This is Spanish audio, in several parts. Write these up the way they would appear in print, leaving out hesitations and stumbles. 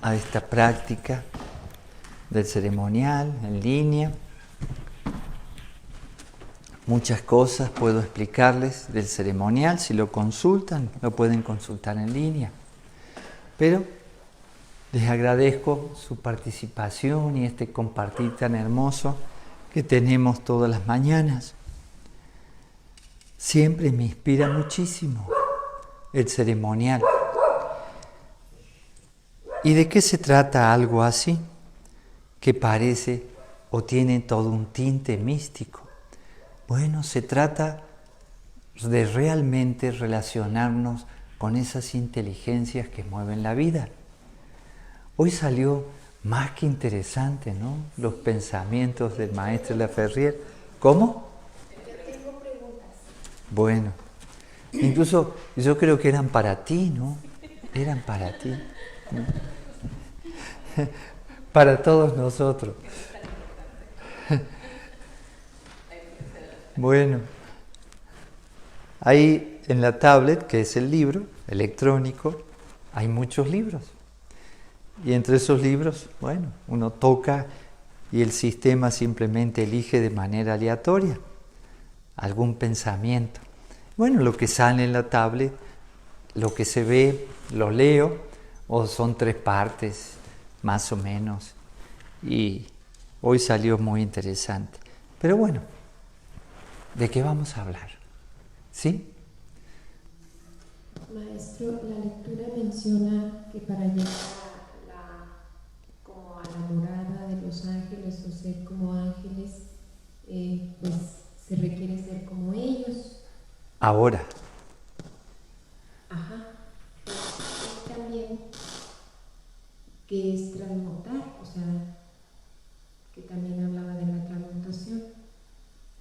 A esta práctica del ceremonial en línea. Muchas cosas puedo explicarles del ceremonial. Si lo consultan, lo pueden consultar en línea. Pero les agradezco su participación y este compartir tan hermoso que tenemos todas las mañanas. Siempre me inspira muchísimo el ceremonial. ¿Y de qué se trata algo así? Que parece o tiene todo un tinte místico. Bueno, se trata de realmente relacionarnos con esas inteligencias que mueven la vida. Hoy salió más que interesante, ¿no? Los pensamientos del maestro Laferrière. ¿Cómo? Tengo preguntas. Bueno, incluso yo creo que eran para ti, ¿no? Eran para ti, ¿no? Para todos nosotros. Bueno, ahí en la tablet, que es el libro electrónico, hay muchos libros. Y entre esos libros, bueno, uno toca y el sistema simplemente elige de manera aleatoria algún pensamiento. Bueno, lo que sale en la tablet, lo que se ve, lo leo, o son 3 partes, más o menos. Y hoy salió muy interesante. Pero bueno, ¿de qué vamos a hablar? ¿Sí? Maestro, la lectura menciona que para llegar como a la morada de los ángeles o ser como ángeles, pues se requiere ser como ellos. Ahora. Ajá. Y también que es transmutar, o sea, que también hablaba de la transmutación.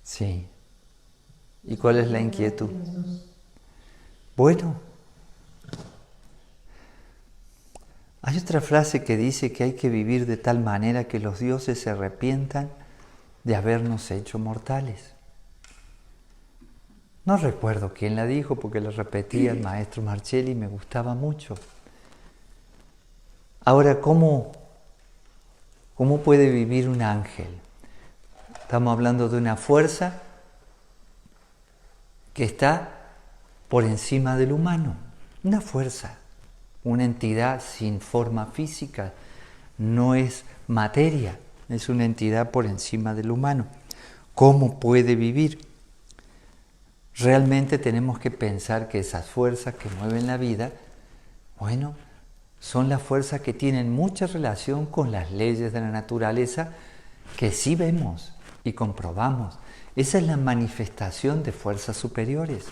Sí. ¿Y cuál es la inquietud? Bueno, hay otra frase que dice que hay que vivir de tal manera que los dioses se arrepientan de habernos hecho mortales. No recuerdo quién la dijo porque la repetía el maestro Marcelli y me gustaba mucho. Ahora, ¿cómo puede vivir un ángel? Estamos hablando de una fuerza que está por encima del humano. Una fuerza, una entidad sin forma física, no es materia, es una entidad por encima del humano. ¿Cómo puede vivir? Realmente tenemos que pensar que esas fuerzas que mueven la vida, bueno, son las fuerzas que tienen mucha relación con las leyes de la naturaleza que sí vemos y comprobamos. Esa es la manifestación de fuerzas superiores.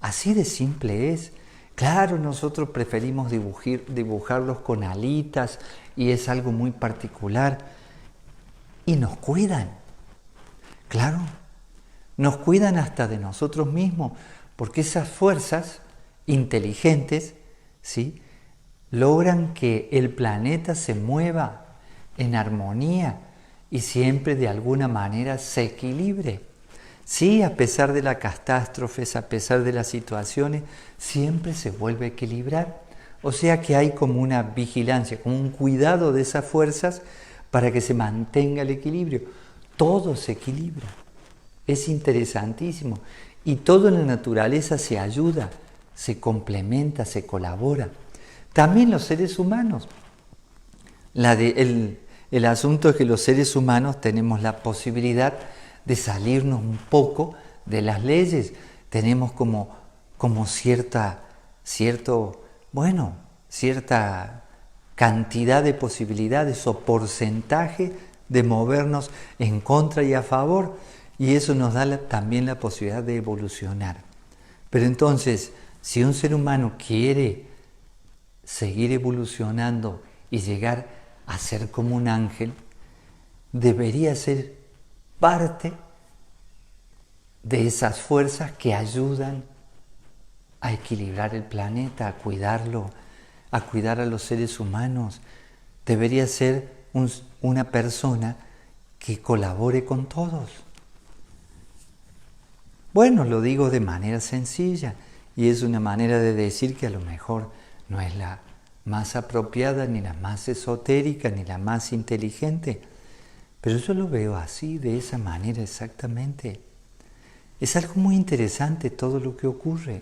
Así de simple es. Claro, nosotros preferimos dibujarlos con alitas y es algo muy particular. Y nos cuidan. Claro, nos cuidan hasta de nosotros mismos, porque esas fuerzas inteligentes, ¿sí?, logran que el planeta se mueva en armonía y siempre de alguna manera se equilibre. Sí, a pesar de las catástrofes, a pesar de las situaciones, siempre se vuelve a equilibrar. O sea que hay como una vigilancia, como un cuidado de esas fuerzas para que se mantenga el equilibrio. Todo se equilibra. Es interesantísimo. Y todo en la naturaleza se ayuda, se complementa, se colabora. También los seres humanos. El asunto es que los seres humanos tenemos la posibilidad de salirnos un poco de las leyes. Tenemos como cierta cantidad de posibilidades o porcentaje de movernos en contra y a favor. Y eso nos da también la posibilidad de evolucionar. Pero entonces, si un ser humano quiere seguir evolucionando y llegar a ser como un ángel, debería ser parte de esas fuerzas que ayudan a equilibrar el planeta, a cuidarlo, a cuidar a los seres humanos. Debería ser una persona que colabore con todos. Bueno, lo digo de manera sencilla. y es una manera de decir que a lo mejor no es la más apropiada, ni la más esotérica, ni la más inteligente, pero yo lo veo así, de esa manera exactamente. Es algo muy interesante todo lo que ocurre.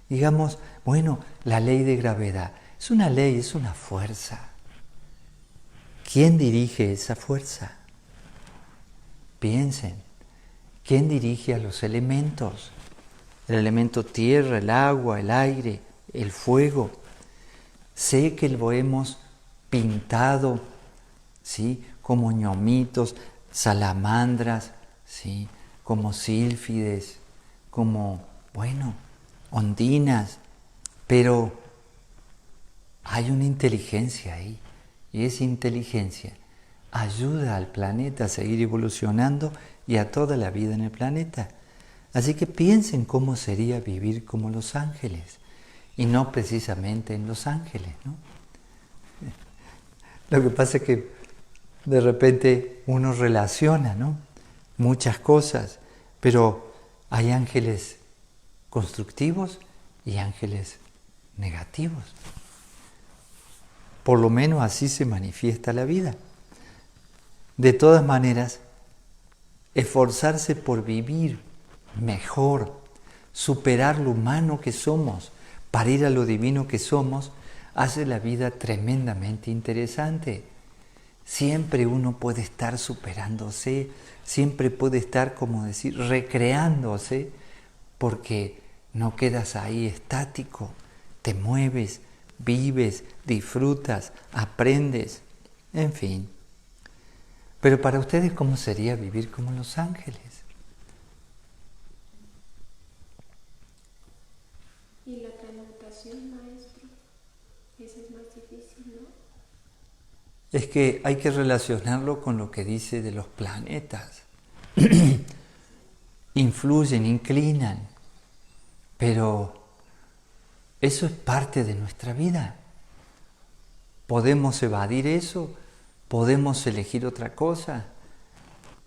Digamos, bueno, la ley de gravedad es una ley, es una fuerza. ¿Quién dirige esa fuerza? Piensen, ¿quién dirige a los elementos? El elemento tierra, el agua, el aire, el fuego. Sé que lo hemos pintado, ¿sí?, como ñomitos, salamandras, ¿sí?, como sílfides, como, bueno, ondinas, pero hay una inteligencia ahí, y esa inteligencia ayuda al planeta a seguir evolucionando y a toda la vida en el planeta. Así que piensen cómo sería vivir como los ángeles, y no precisamente en Los Ángeles, ¿no? Lo que pasa es que de repente uno relaciona, ¿no?, muchas cosas, pero hay ángeles constructivos y ángeles negativos. Por lo menos así se manifiesta la vida. De todas maneras, esforzarse por vivir mejor, superar lo humano que somos, para ir a lo divino que somos, hace la vida tremendamente interesante. Siempre uno puede estar superándose, siempre puede estar, como decir, recreándose, porque no quedas ahí estático, te mueves, vives, disfrutas, aprendes, en fin. Pero para ustedes, ¿cómo sería vivir como los ángeles? Y la transmutación, maestro, esa es más difícil, ¿no? Es que hay que relacionarlo con lo que dice de los planetas. Influyen, inclinan, pero eso es parte de nuestra vida. Podemos evadir eso, podemos elegir otra cosa.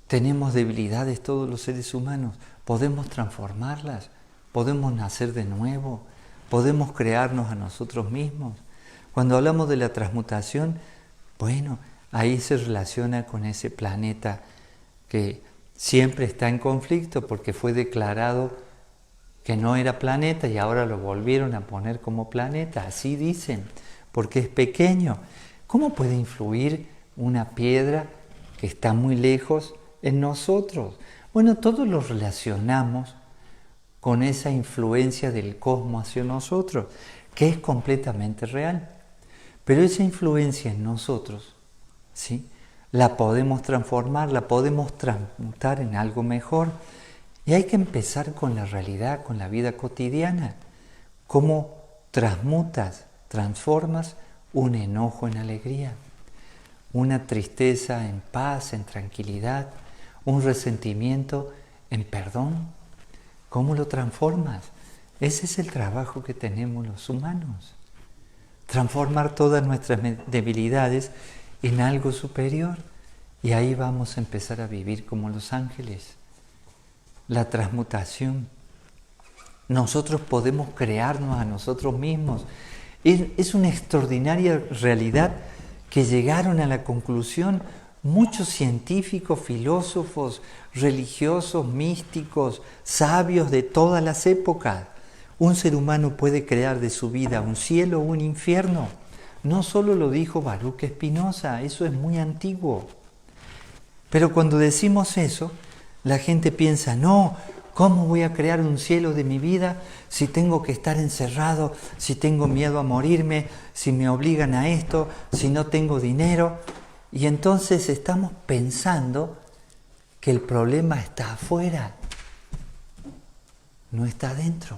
Tenemos debilidades todos los seres humanos, podemos transformarlas, podemos nacer de nuevo, podemos crearnos a nosotros mismos. Cuando hablamos de la transmutación, bueno, ahí se relaciona con ese planeta que siempre está en conflicto porque fue declarado que no era planeta y ahora lo volvieron a poner como planeta, así dicen, porque es pequeño. ¿Cómo puede influir una piedra que está muy lejos en nosotros? Bueno, todos lo relacionamos con esa influencia del cosmos hacia nosotros, que es completamente real. Pero esa influencia en nosotros, ¿sí?, la podemos transformar, la podemos transmutar en algo mejor. Y hay que empezar con la realidad, con la vida cotidiana. ¿Cómo transmutas, transformas un enojo en alegría? Una tristeza en paz, en tranquilidad, un resentimiento en perdón. ¿Cómo lo transformas? Ese es el trabajo que tenemos los humanos. Transformar todas nuestras debilidades en algo superior. Y ahí vamos a empezar a vivir como los ángeles. La transmutación. Nosotros podemos crearnos a nosotros mismos. Es una extraordinaria realidad que llegaron a la conclusión muchos científicos, filósofos, religiosos, místicos, sabios de todas las épocas. Un ser humano puede crear de su vida un cielo o un infierno. No solo lo dijo Baruch Spinoza, eso es muy antiguo. Pero cuando decimos eso, la gente piensa, no, ¿cómo voy a crear un cielo de mi vida si tengo que estar encerrado, si tengo miedo a morirme, si me obligan a esto, si no tengo dinero? Y entonces estamos pensando que el problema está afuera, no está adentro,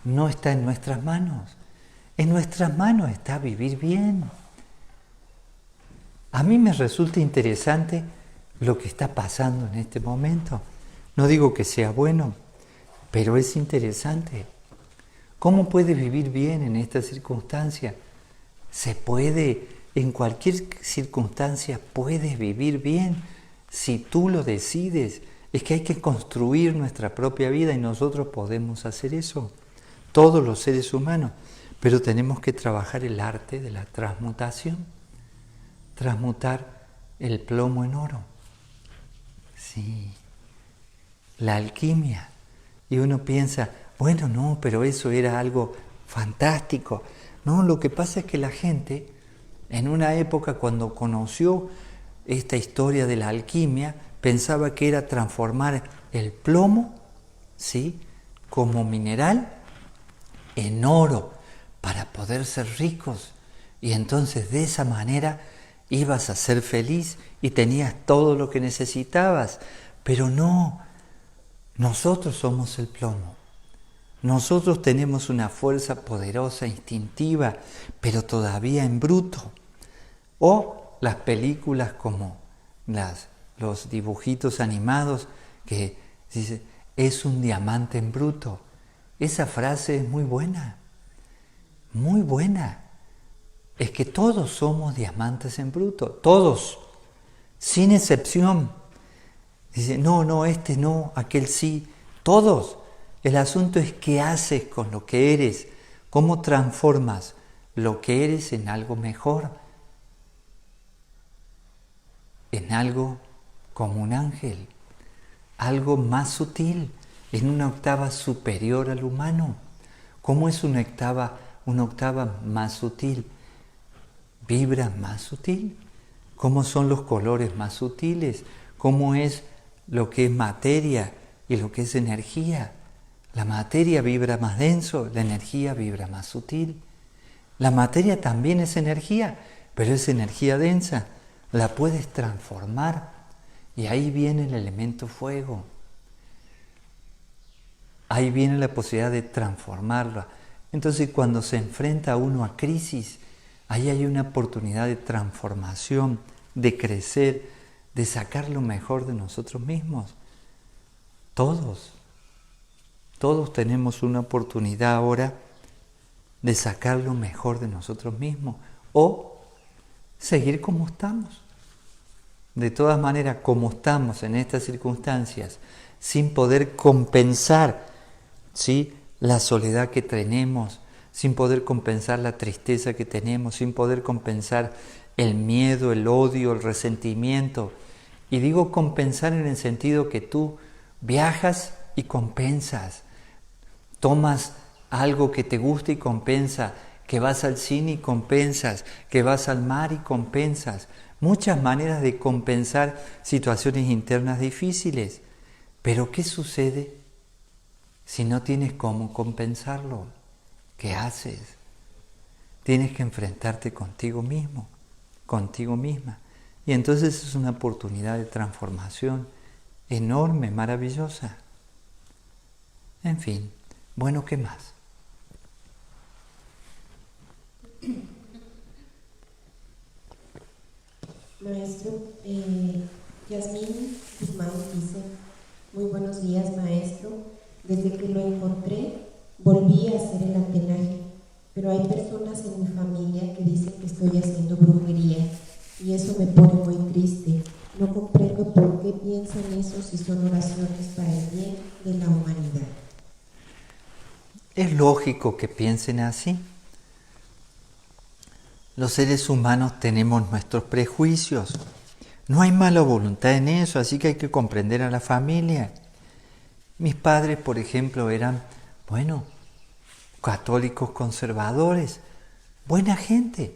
no está en nuestras manos. En nuestras manos está vivir bien. A mí me resulta interesante lo que está pasando en este momento. No digo que sea bueno, pero es interesante. ¿Cómo puedes vivir bien en esta circunstancia? Se puede, en cualquier circunstancia puedes vivir bien si tú lo decides. Es que hay que construir nuestra propia vida y nosotros podemos hacer eso. todos los seres humanos, pero tenemos que trabajar el arte de la transmutación, transmutar el plomo en oro. Sí, la alquimia. Y uno piensa, bueno, no, pero eso era algo fantástico. No, lo que pasa es que la gente, en una época cuando conoció esta historia de la alquimia, pensaba que era transformar el plomo, ¿sí?, como mineral en oro para poder ser ricos. Y entonces de esa manera ibas a ser feliz y tenías todo lo que necesitabas. Pero no, nosotros somos el plomo. Nosotros tenemos una fuerza poderosa, instintiva, pero todavía en bruto. O las películas como los dibujitos animados que dice, es un diamante en bruto. Esa frase es muy buena, muy buena. Es que todos somos diamantes en bruto, todos, sin excepción. Dice, no, este no, aquel sí, todos. El asunto es qué haces con lo que eres, cómo transformas lo que eres en algo mejor, en algo como un ángel, algo más sutil, en una octava superior al humano. ¿Cómo es una octava más sutil? Vibra más sutil. ¿Cómo son los colores más sutiles? ¿Cómo es lo que es materia y lo que es energía? La materia vibra más denso, la energía vibra más sutil. La materia también es energía, pero es energía densa. La puedes transformar y ahí viene el elemento fuego. Ahí viene la posibilidad de transformarla. Entonces cuando se enfrenta uno a crisis, ahí hay una oportunidad de transformación, de crecer, de sacar lo mejor de nosotros mismos. Todos tenemos una oportunidad ahora de sacar lo mejor de nosotros mismos o seguir como estamos. De todas maneras, como estamos en estas circunstancias, sin poder compensar, ¿sí?, la soledad que tenemos, sin poder compensar la tristeza que tenemos, sin poder compensar el miedo, el odio, el resentimiento. Y digo compensar en el sentido que tú viajas y compensas, tomas algo que te gusta y compensa, que vas al cine y compensas, que vas al mar y compensas. Muchas maneras de compensar situaciones internas difíciles. Pero ¿qué sucede si no tienes cómo compensarlo? ¿Qué haces? Tienes que enfrentarte contigo mismo, contigo misma. Y entonces es una oportunidad de transformación enorme, maravillosa. En fin, bueno, ¿qué más? Maestro, Yasmín Guzmán dice, muy buenos días, maestro. Desde que lo encontré, volví a hacer el antenaje, pero hay personas en mi familia que dicen que estoy haciendo brujería y eso me pone muy triste. No comprendo por qué piensan eso si son oraciones para el bien de la humanidad. Es lógico que piensen así. Los seres humanos tenemos nuestros prejuicios. No hay mala voluntad en eso, así que hay que comprender a la familia. Mis padres, por ejemplo, eran, católicos conservadores, buena gente,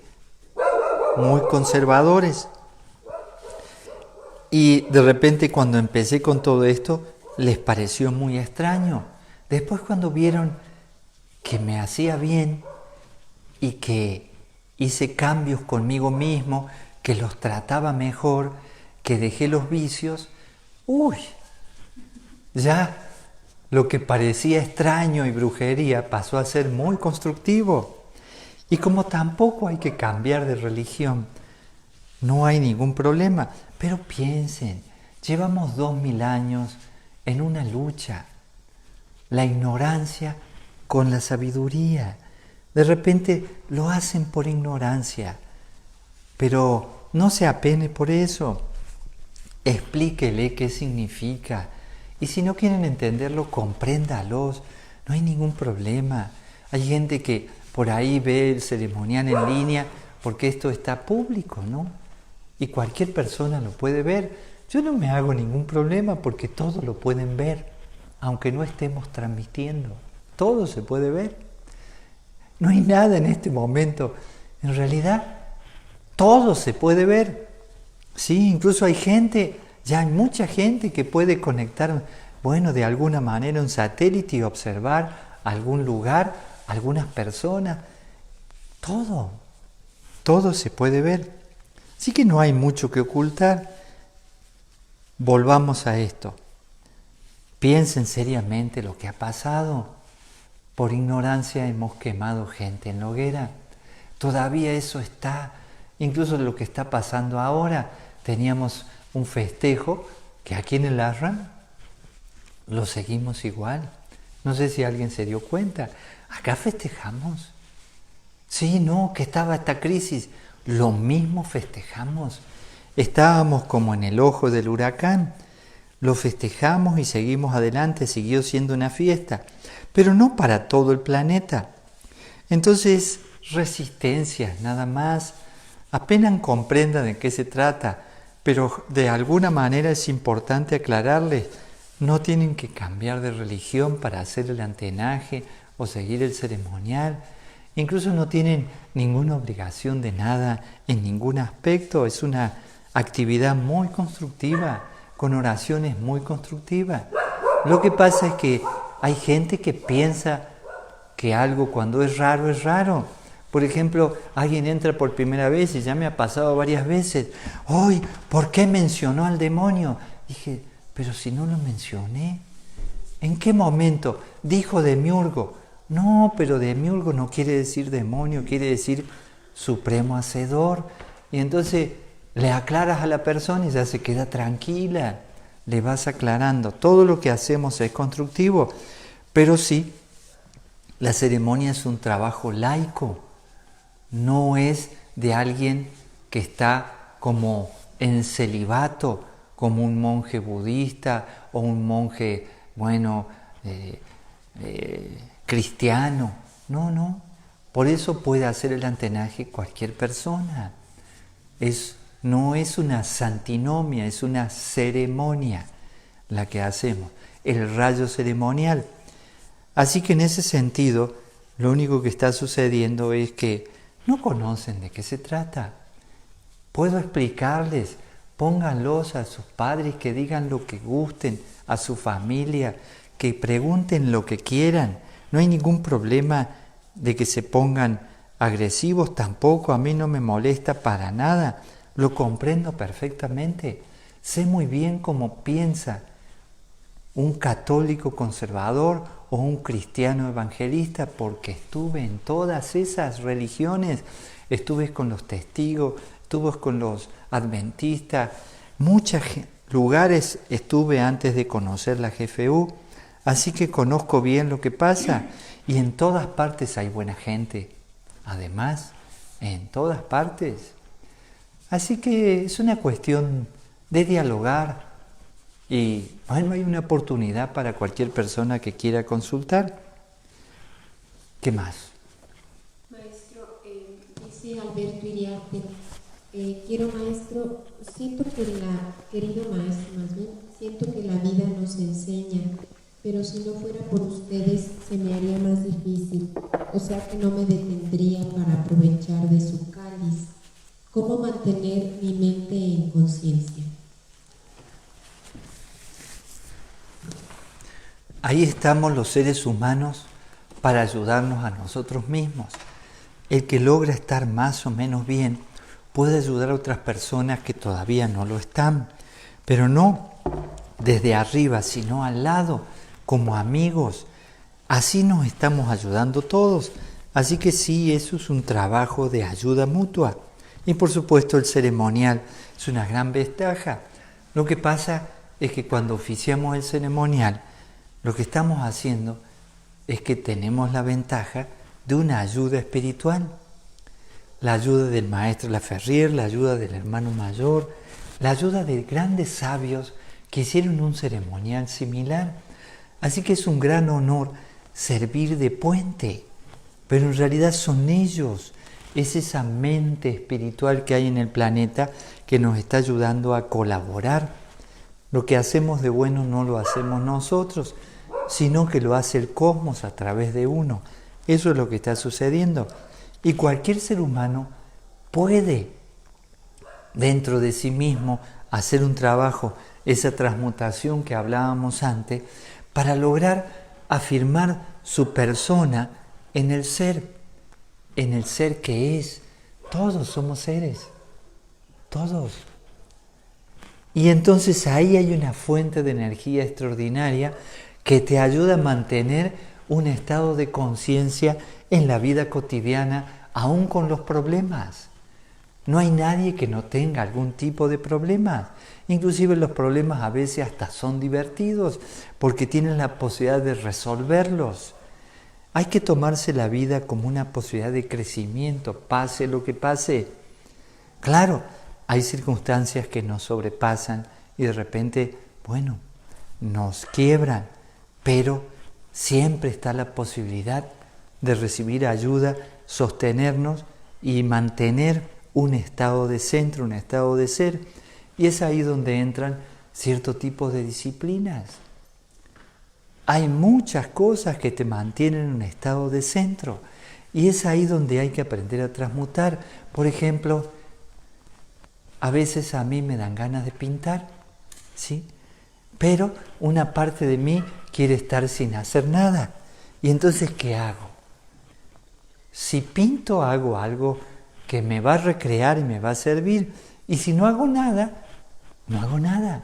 muy conservadores. Y de repente cuando empecé con todo esto, les pareció muy extraño. Después cuando vieron que me hacía bien y que hice cambios conmigo mismo, que los trataba mejor, que dejé los vicios, ya lo que parecía extraño y brujería pasó a ser muy constructivo. Y como tampoco hay que cambiar de religión, no hay ningún problema. Pero piensen, llevamos 2000 años en una lucha, la ignorancia con la sabiduría. De repente lo hacen por ignorancia, pero no se apene por eso. Explíquele qué significa. Y si no quieren entenderlo, compréndalos. No hay ningún problema. Hay gente que por ahí ve el ceremonial en línea porque esto está público, ¿no? Y cualquier persona lo puede ver. Yo no me hago ningún problema porque todos lo pueden ver, aunque no estemos transmitiendo. Todo se puede ver. No hay nada en este momento. En realidad, todo se puede ver. Sí, incluso hay gente, ya hay mucha gente que puede conectar, bueno, de alguna manera un satélite y observar algún lugar, algunas personas. Todo se puede ver. Así que no hay mucho que ocultar. Volvamos a esto. Piensen seriamente lo que ha pasado. Por ignorancia hemos quemado gente en la hoguera. Todavía eso está, incluso lo que está pasando ahora. Teníamos un festejo que aquí en el Ashram lo seguimos igual. No sé si alguien se dio cuenta. Acá festejamos. Sí, no, que estaba esta crisis. Lo mismo festejamos. Estábamos como en el ojo del huracán. Lo festejamos y seguimos adelante. Siguió siendo una fiesta. Pero no para todo el planeta. Entonces, resistencias, nada más. Apenas comprendan de qué se trata. Pero de alguna manera es importante aclararles. No tienen que cambiar de religión para hacer el antenaje o seguir el ceremonial. Incluso no tienen ninguna obligación de nada en ningún aspecto. Es una actividad muy constructiva, con oraciones muy constructivas. Lo que pasa es que hay gente que piensa que algo cuando es raro, es raro. Por ejemplo, alguien entra por primera vez y ya me ha pasado varias veces. ¡Ay! ¿Por qué mencionó al demonio? Dije, pero si no lo mencioné. ¿En qué momento? Dijo demiurgo. No, pero demiurgo no quiere decir demonio, quiere decir supremo hacedor. Y entonces le aclaras a la persona y ya se queda tranquila. Le vas aclarando. Todo lo que hacemos es constructivo. Pero sí, la ceremonia es un trabajo laico. No es de alguien que está como en celibato, como un monje budista o un monje, cristiano. No. Por eso puede hacer el antenaje cualquier persona. No es una santinomia, es una ceremonia la que hacemos, el rayo ceremonial. Así que en ese sentido, lo único que está sucediendo es que no conocen de qué se trata. Puedo explicarles, pónganlos a sus padres que digan lo que gusten, a su familia, que pregunten lo que quieran. No hay ningún problema de que se pongan agresivos tampoco, a mí no me molesta para nada. Lo comprendo perfectamente. Sé muy bien cómo piensa un católico conservador o un cristiano evangelista, porque estuve en todas esas religiones, estuve con los testigos, estuve con los adventistas, muchos lugares estuve antes de conocer la GFU, así que conozco bien lo que pasa y en todas partes hay buena gente, además, en todas partes. Así que es una cuestión de dialogar. Y bueno, hay una oportunidad para cualquier persona que quiera consultar. ¿Qué más? Maestro, dice Alberto Iriarte, querido maestro, querido maestro, más bien, siento que la vida nos enseña, pero si no fuera por ustedes se me haría más difícil, o sea que no me detendría para aprovechar de su cáliz. ¿Cómo mantener mi mente en conciencia? Ahí estamos los seres humanos para ayudarnos a nosotros mismos. El que logra estar más o menos bien puede ayudar a otras personas que todavía no lo están, pero no desde arriba, sino al lado, como amigos. Así nos estamos ayudando todos. Así que sí, eso es un trabajo de ayuda mutua. Y por supuesto el ceremonial es una gran ventaja. Lo que pasa es que cuando oficiamos el ceremonial, lo que estamos haciendo es que tenemos la ventaja de una ayuda espiritual. La ayuda del maestro Laferrier, la ayuda del hermano mayor, la ayuda de grandes sabios que hicieron un ceremonial similar. Así que es un gran honor servir de puente pero en realidad son ellos. Es esa mente espiritual que hay en el planeta que nos está ayudando a colaborar. Lo que hacemos de bueno no lo hacemos nosotros, sino que lo hace el cosmos a través de uno. Eso es lo que está sucediendo. Y cualquier ser humano puede, dentro de sí mismo, hacer un trabajo, esa transmutación que hablábamos antes, para lograr afirmar su persona en el ser que es. Todos somos seres, todos. Y entonces ahí hay una fuente de energía extraordinaria que te ayuda a mantener un estado de conciencia en la vida cotidiana, aún con los problemas. No hay nadie que no tenga algún tipo de problemas. Inclusive los problemas a veces hasta son divertidos porque tienen la posibilidad de resolverlos. Hay que tomarse la vida como una posibilidad de crecimiento, pase lo que pase. Claro, hay circunstancias que nos sobrepasan y de repente, nos quiebran, pero siempre está la posibilidad de recibir ayuda, sostenernos y mantener un estado de centro, un estado de ser. Y es ahí donde entran cierto tipo de disciplinas. Hay muchas cosas que te mantienen en un estado de centro y es ahí donde hay que aprender a transmutar. Por ejemplo, a veces a mí me dan ganas de pintar, ¿sí? Pero una parte de mí quiere estar sin hacer nada. Y entonces, ¿qué hago? Si pinto, hago algo que me va a recrear y me va a servir. Y si no hago nada, no hago nada.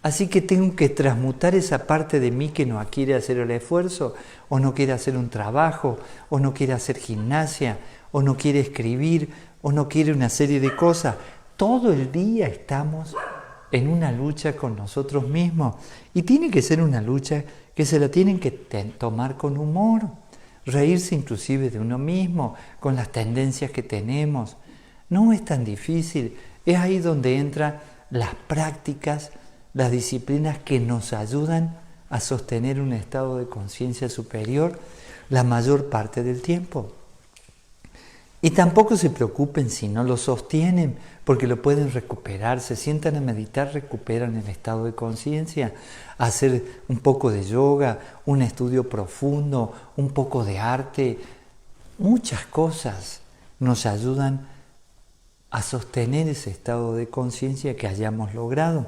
Así que tengo que transmutar esa parte de mí que no quiere hacer el esfuerzo, o no quiere hacer un trabajo, o no quiere hacer gimnasia, o no quiere escribir, o no quiere una serie de cosas. Todo el día estamos en una lucha con nosotros mismos. Y tiene que ser una lucha que se la tienen que tomar con humor, reírse inclusive de uno mismo, con las tendencias que tenemos. No es tan difícil. Es ahí donde entran las prácticas, las disciplinas que nos ayudan a sostener un estado de conciencia superior la mayor parte del tiempo. Y tampoco se preocupen si no lo sostienen, porque lo pueden recuperar. Se sientan a meditar, recuperan el estado de conciencia. Hacer un poco de yoga, un estudio profundo, un poco de arte. Muchas cosas nos ayudan a sostener ese estado de conciencia que hayamos logrado.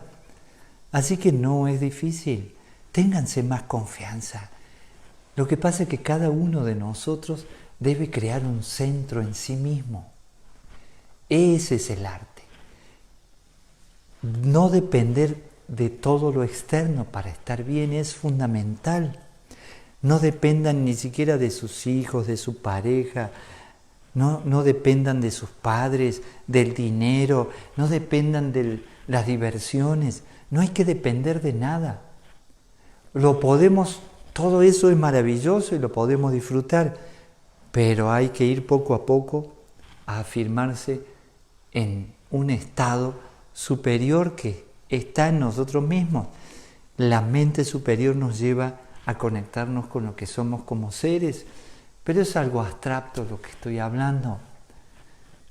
Así que no es difícil. Ténganse más confianza. Lo que pasa es que cada uno de nosotros debe crear un centro en sí mismo. Ese es el arte. No depender de todo lo externo para estar bien es fundamental. No dependan ni siquiera de sus hijos, de su pareja, no dependan de sus padres, del dinero, no dependan de las diversiones. No hay que depender de nada. Todo eso es maravilloso y lo podemos disfrutar, pero hay que ir poco a poco a afirmarse en un estado superior que está en nosotros mismos. La mente superior nos lleva a conectarnos con lo que somos como seres, pero es algo abstracto lo que estoy hablando.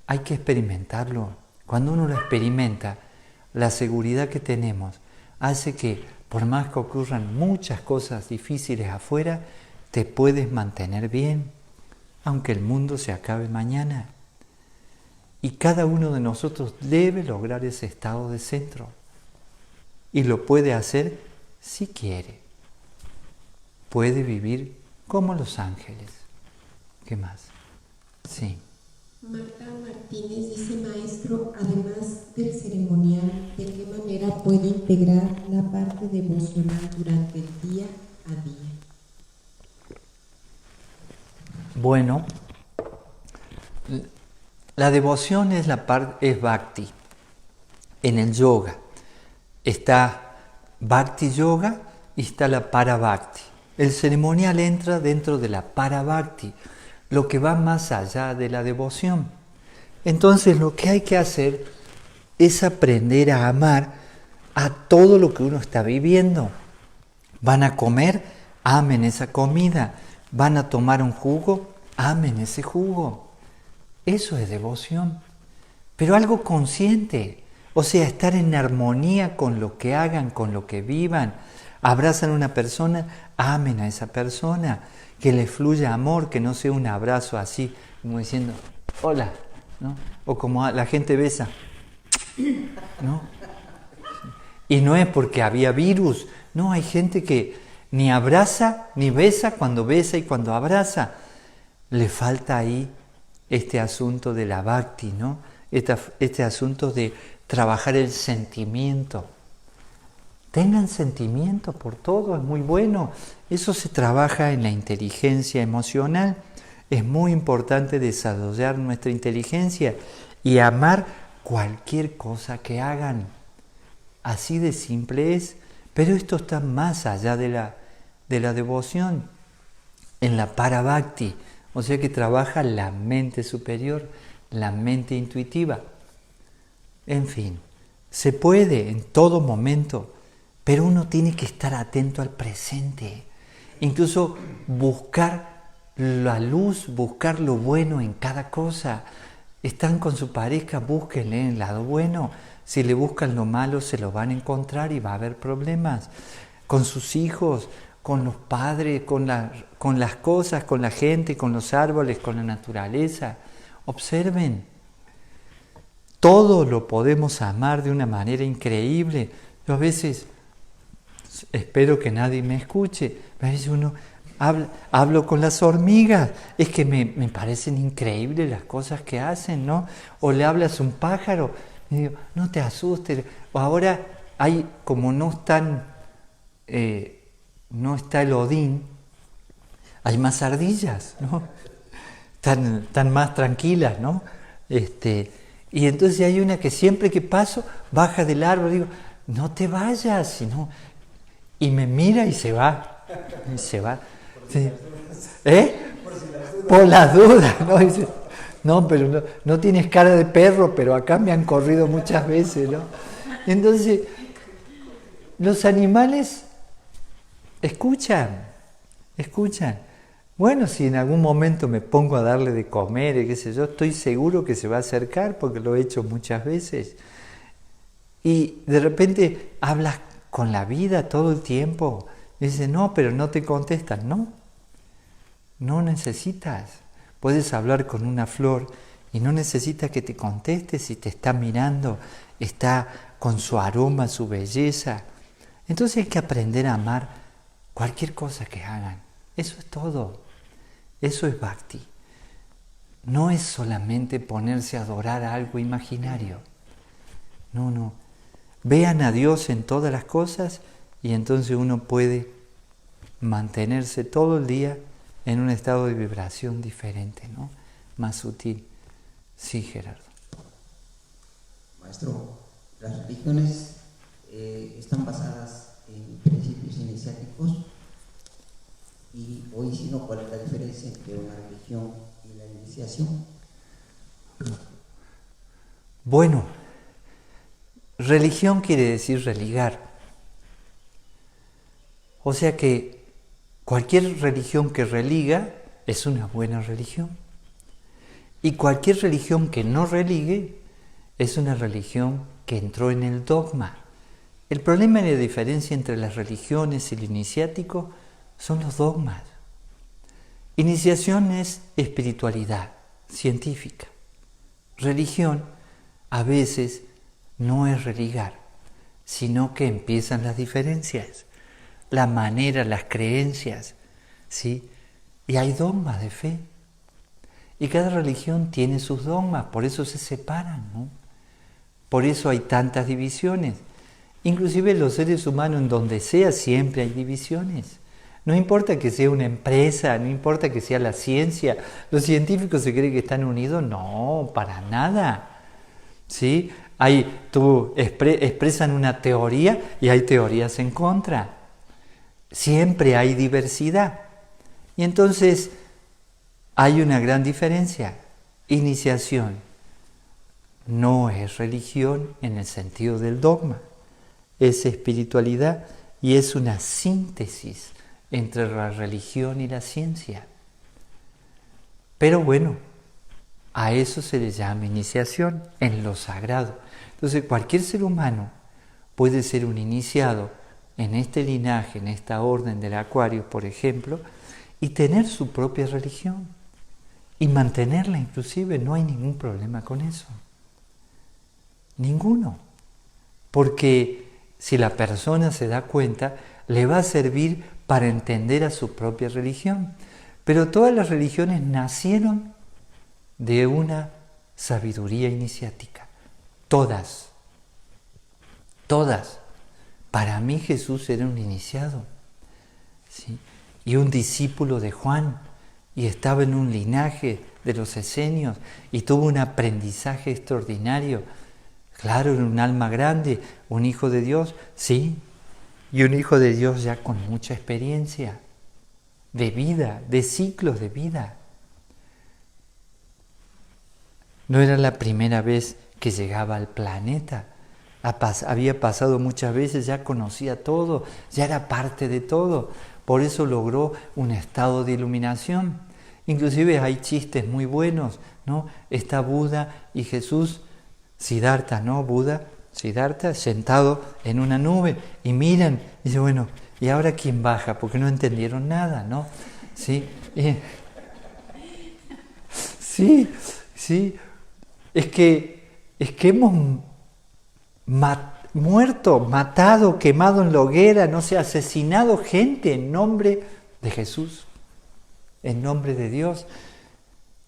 Hay que experimentarlo. Cuando uno lo experimenta, la seguridad que tenemos hace que, por más que ocurran muchas cosas difíciles afuera, te puedes mantener bien, aunque el mundo se acabe mañana. Y cada uno de nosotros debe lograr ese estado de centro. Y lo puede hacer si quiere. Puede vivir como los ángeles. ¿Qué más? Sí. Marta Martínez dice, maestro, además del ceremonial, ¿de qué manera puedo integrar la parte devocional durante el día a día? Bueno, la devoción es bhakti. En el yoga está bhakti yoga y está la parabhakti. El ceremonial entra dentro de la parabhakti, lo que va más allá de la devoción. Entonces lo que hay que hacer es aprender a amar a todo lo que uno está viviendo. Van a comer, amen esa comida. Van a tomar un jugo, amen ese jugo. Eso es devoción. Pero algo consciente. O sea, estar en armonía con lo que hagan, con lo que vivan. Abrazan a una persona, amen a esa persona. Que les fluya amor, que no sea un abrazo así, como diciendo, hola, ¿no? O como la gente besa, ¿no? Y no es porque había virus, no, hay gente que ni abraza ni besa y cuando abraza. Le falta ahí este asunto de la bhakti, ¿no? Este asunto de trabajar el sentimiento. Tengan sentimiento por todo, es muy bueno. Eso se trabaja en la inteligencia emocional. Es muy importante desarrollar nuestra inteligencia y amar cualquier cosa que hagan. Así de simple es, pero esto está más allá de la devoción, en la parabhakti, o sea que trabaja la mente superior, la mente intuitiva. En fin, se puede en todo momento, pero uno tiene que estar atento al presente, incluso buscar la luz, buscar lo bueno en cada cosa. Están con su pareja, búsquenle el lado bueno. Si le buscan lo malo, se lo van a encontrar y va a haber problemas. Con sus hijos, con los padres, con las cosas, con la gente, con los árboles, con la naturaleza. Observen. Todo lo podemos amar de una manera increíble. Yo a veces, espero que nadie me escuche, a veces hablo con las hormigas, es que me parecen increíbles las cosas que hacen, ¿no? O le hablas a un pájaro, y digo, no te asustes. O ahora como no está el Odín, hay más ardillas, ¿no? Están más tranquilas, ¿no? Y entonces hay una que siempre que paso, baja del árbol, digo, no te vayas, sino... Y me mira y se va. Y se va. Sí. Por las dudas, ¿no? Dice, no, pero no tienes cara de perro, pero acá me han corrido muchas veces, ¿no? Entonces, los animales escuchan. Bueno, si en algún momento me pongo a darle de comer, qué sé yo, estoy seguro que se va a acercar porque lo he hecho muchas veces. Y de repente hablas con la vida todo el tiempo. Y dices, no, pero no te contestan. No necesitas. Puedes hablar con una flor y no necesitas que te conteste si te está mirando, está con su aroma, su belleza. Entonces hay que aprender a amar cualquier cosa que hagan. Eso es todo. Eso es bhakti. No es solamente ponerse a adorar a algo imaginario. No. Vean a Dios en todas las cosas y entonces uno puede mantenerse todo el día en un estado de vibración diferente, ¿no? Más sutil. Sí, Gerardo. Maestro, las religiones están basadas en principios iniciáticos y hoy, si no, ¿cuál es la diferencia entre una religión y la iniciación? Bueno, religión quiere decir religar. O sea que cualquier religión que religa es una buena religión. Y cualquier religión que no religue es una religión que entró en el dogma. El problema y la diferencia entre las religiones y el iniciático son los dogmas. Iniciación es espiritualidad científica. Religión a veces no es religar, sino que empiezan las diferencias, la manera, las creencias, ¿sí? Y hay dogmas de fe. Y cada religión tiene sus dogmas, por eso se separan, ¿no? Por eso hay tantas divisiones. Inclusive los seres humanos, en donde sea, siempre hay divisiones. No importa que sea una empresa, no importa que sea la ciencia. ¿Los científicos se creen que están unidos? No, para nada. ¿Sí? Expresan una teoría y hay teorías en contra. Siempre hay diversidad. Y entonces hay una gran diferencia. Iniciación no es religión en el sentido del dogma. Es espiritualidad y es una síntesis entre la religión y la ciencia. Pero bueno, a eso se le llama iniciación, en lo sagrado. Entonces cualquier ser humano puede ser un iniciado en este linaje, en esta orden del Acuario, por ejemplo, y tener su propia religión y mantenerla inclusive, no hay ningún problema con eso. Ninguno. Porque si la persona se da cuenta, le va a servir para entender a su propia religión. Pero todas las religiones nacieron de una sabiduría iniciática. Todas. Todas. Para mí Jesús era un iniciado, ¿sí? Y un discípulo de Juan, y estaba en un linaje de los esenios, y tuvo un aprendizaje extraordinario. Claro, era un alma grande, un hijo de Dios, sí, y un hijo de Dios ya con mucha experiencia de vida, de ciclos de vida. No era la primera vez que llegaba al planeta. Había pasado muchas veces, ya conocía todo, ya era parte de todo. Por eso logró un estado de iluminación. Inclusive hay chistes muy buenos, ¿no? Está Buda y Jesús, Siddhartha, ¿no? Buda, Siddhartha, sentado en una nube y miran, y dice, bueno, ¿y ahora quién baja? Porque no entendieron nada, ¿no? Sí, sí. Es que hemos muerto, matado, quemado en la hoguera, no sé, asesinado gente en nombre de Jesús, en nombre de Dios.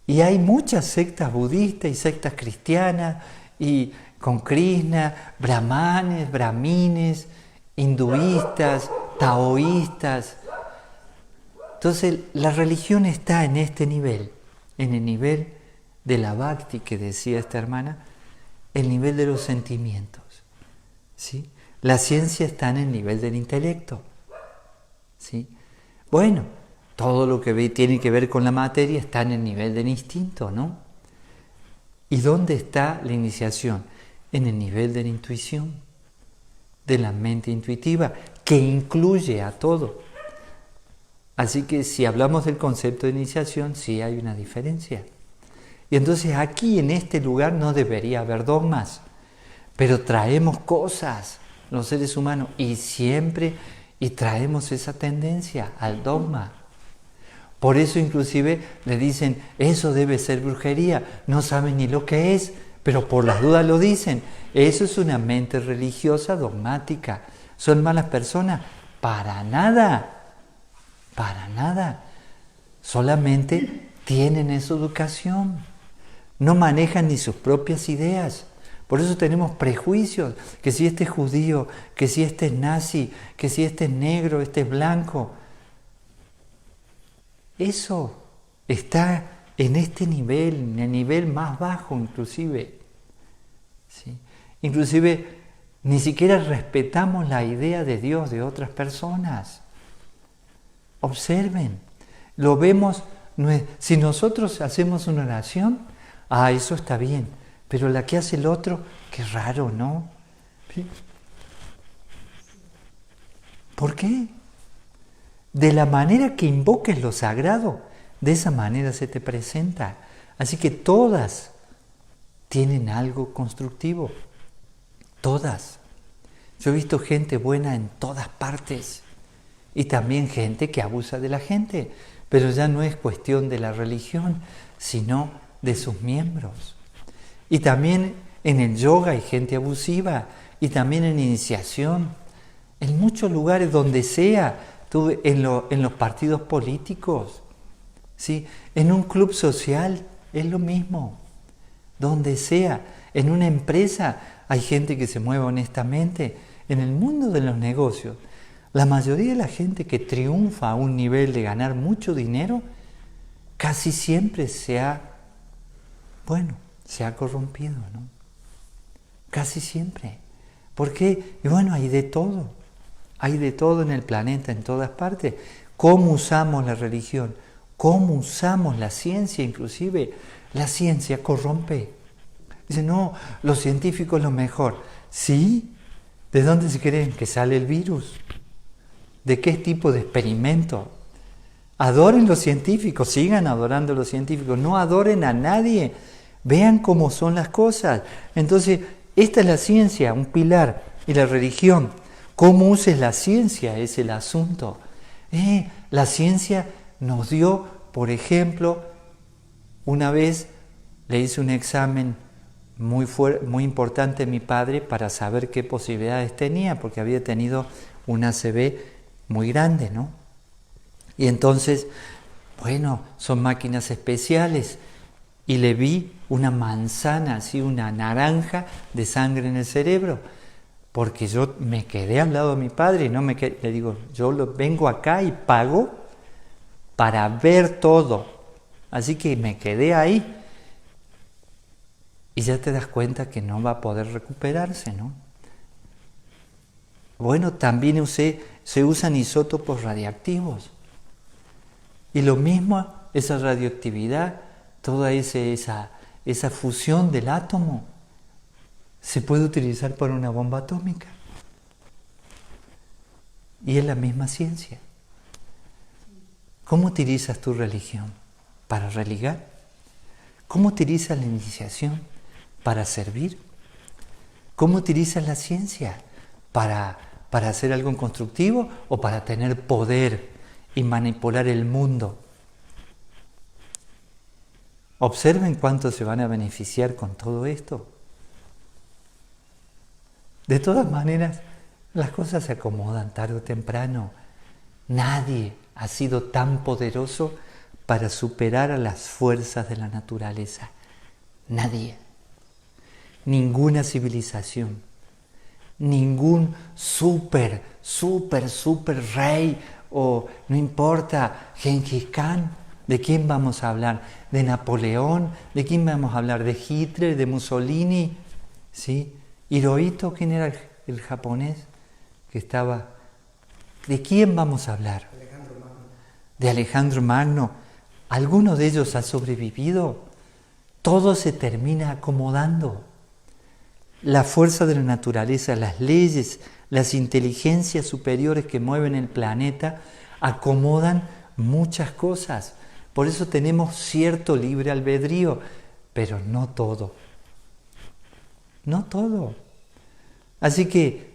Y hay muchas sectas budistas y sectas cristianas, y con Krishna, brahmanes, brahmines, hinduistas, taoístas. Entonces la religión está en este nivel, en el nivel de la bhakti que decía esta hermana, el nivel de los sentimientos, ¿sí? La ciencia está en el nivel del intelecto, ¿sí? Bueno, todo lo que tiene que ver con la materia está en el nivel del instinto, ¿no? ¿Y dónde está la iniciación? En el nivel de la intuición, de la mente intuitiva, que incluye a todo. Así que si hablamos del concepto de iniciación, sí hay una diferencia. Y entonces aquí en este lugar no debería haber dogmas, pero traemos cosas, los seres humanos, y traemos esa tendencia al dogma. Por eso inclusive le dicen, eso debe ser brujería, no saben ni lo que es, pero por las dudas lo dicen. Eso es una mente religiosa dogmática. ¿Son malas personas? Para nada, para nada. Solamente tienen esa educación. No manejan ni sus propias ideas. Por eso tenemos prejuicios, que si este es judío, que si este es nazi, que si este es negro, este es blanco. Eso está en este nivel, en el nivel más bajo inclusive. ¿Sí? Inclusive ni siquiera respetamos la idea de Dios de otras personas. Observen, lo vemos, si nosotros hacemos una oración, eso está bien, pero la que hace el otro, qué raro, ¿no? ¿Sí? ¿Por qué? De la manera que invoques lo sagrado, de esa manera se te presenta. Así que todas tienen algo constructivo. Todas. Yo he visto gente buena en todas partes y también gente que abusa de la gente, pero ya no es cuestión de la religión, sino de sus miembros. Y también en el yoga hay gente abusiva, y también en iniciación, en muchos lugares donde sea, en los partidos políticos, ¿sí? En un club social es lo mismo, donde sea, en una empresa hay gente que se mueve honestamente. En el mundo de los negocios, la mayoría de la gente que triunfa a un nivel de ganar mucho dinero, casi siempre se ha corrompido, ¿no? Casi siempre. ¿Por qué? Y bueno, hay de todo. Hay de todo en el planeta, en todas partes. ¿Cómo usamos la religión? ¿Cómo usamos la ciencia? Inclusive, la ciencia corrompe. Dice, no, los científicos lo mejor. ¿Sí? ¿De dónde se creen que sale el virus? ¿De qué tipo de experimento? Adoren los científicos, sigan adorando a los científicos, no adoren a nadie, vean cómo son las cosas. Entonces, esta es la ciencia, un pilar, y la religión. ¿Cómo uses la ciencia? Es el asunto. La ciencia nos dio, por ejemplo, una vez le hice un examen muy importante a mi padre para saber qué posibilidades tenía, porque había tenido un ACV muy grande, ¿no? Y entonces, bueno, son máquinas especiales, y le vi una manzana, así una naranja de sangre en el cerebro, porque yo me quedé al lado de mi padre y le digo, vengo acá y pago para ver todo, así que me quedé ahí. Y ya te das cuenta que no va a poder recuperarse, ¿no? Bueno, también se usan isótopos radiactivos. Y lo mismo, esa radioactividad, toda esa fusión del átomo, se puede utilizar para una bomba atómica. Y es la misma ciencia. ¿Cómo utilizas tu religión? ¿Para religar? ¿Cómo utilizas la iniciación? ¿Para servir? ¿Cómo utilizas la ciencia? ¿Para hacer algo constructivo o para tener poder y manipular el mundo? Observen cuánto se van a beneficiar con todo esto. De todas maneras, las cosas se acomodan tarde o temprano. Nadie ha sido tan poderoso para superar a las fuerzas de la naturaleza. Nadie. Ninguna civilización, ningún super rey, o no importa, Gengis Khan. ¿De quién vamos a hablar? ¿De Napoleón? ¿De quién vamos a hablar? ¿De Hitler? ¿De Mussolini? ¿Sí? Hirohito, ¿quién era el japonés que estaba? ¿De quién vamos a hablar? De Alejandro Magno. ¿Alguno de ellos ha sobrevivido? Todo se termina acomodando. La fuerza de la naturaleza, las leyes, las inteligencias superiores que mueven el planeta acomodan muchas cosas. Por eso tenemos cierto libre albedrío, pero no todo. No todo. Así que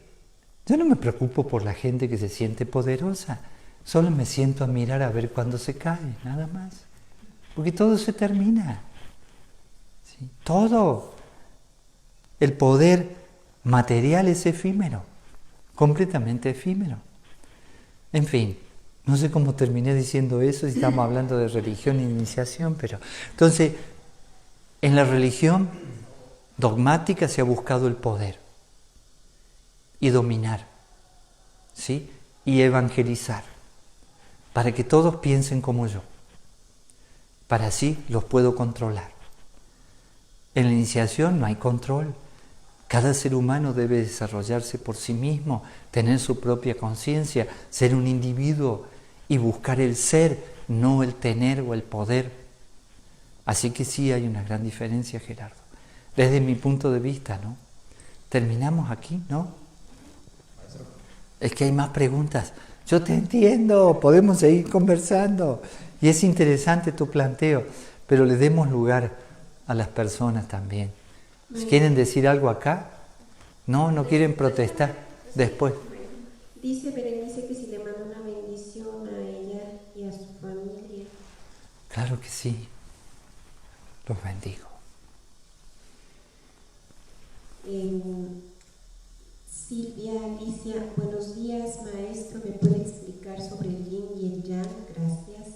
yo no me preocupo por la gente que se siente poderosa. Solo me siento a mirar a ver cuándo se cae, nada más. Porque todo se termina. ¿Sí? Todo. El poder material es efímero, completamente efímero. En fin, no sé cómo terminé diciendo eso si estamos hablando de religión e iniciación, pero entonces, en la religión dogmática se ha buscado el poder y dominar, ¿sí? Y evangelizar, para que todos piensen como yo, para así los puedo controlar. En la iniciación no hay control. Cada ser humano debe desarrollarse por sí mismo, tener su propia conciencia, ser un individuo y buscar el ser, no el tener o el poder. Así que sí hay una gran diferencia, Gerardo. Desde mi punto de vista, ¿no? Terminamos aquí, ¿no? Es que hay más preguntas. Yo te entiendo, podemos seguir conversando. Y es interesante tu planteo, pero le demos lugar a las personas también. Si quieren decir algo acá, no quieren protestar después. Dice Berenice que si le manda una bendición a ella y a su familia. Claro que sí, los bendigo. Silvia Alicia, buenos días maestro, ¿me puede explicar sobre el yin y el yang? Gracias.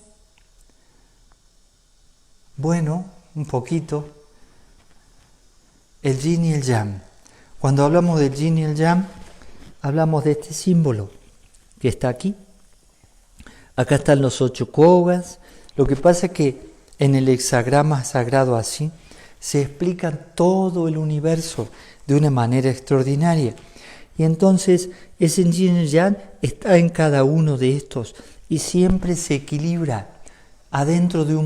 Bueno, un poquito. El yin y el yang. Cuando hablamos del yin y el yang, hablamos de este símbolo que está aquí. Acá están los 8 kogas. Lo que pasa es que en el hexagrama sagrado así se explica todo el universo de una manera extraordinaria. Y entonces ese yin y el yang está en cada uno de estos y siempre se equilibra adentro de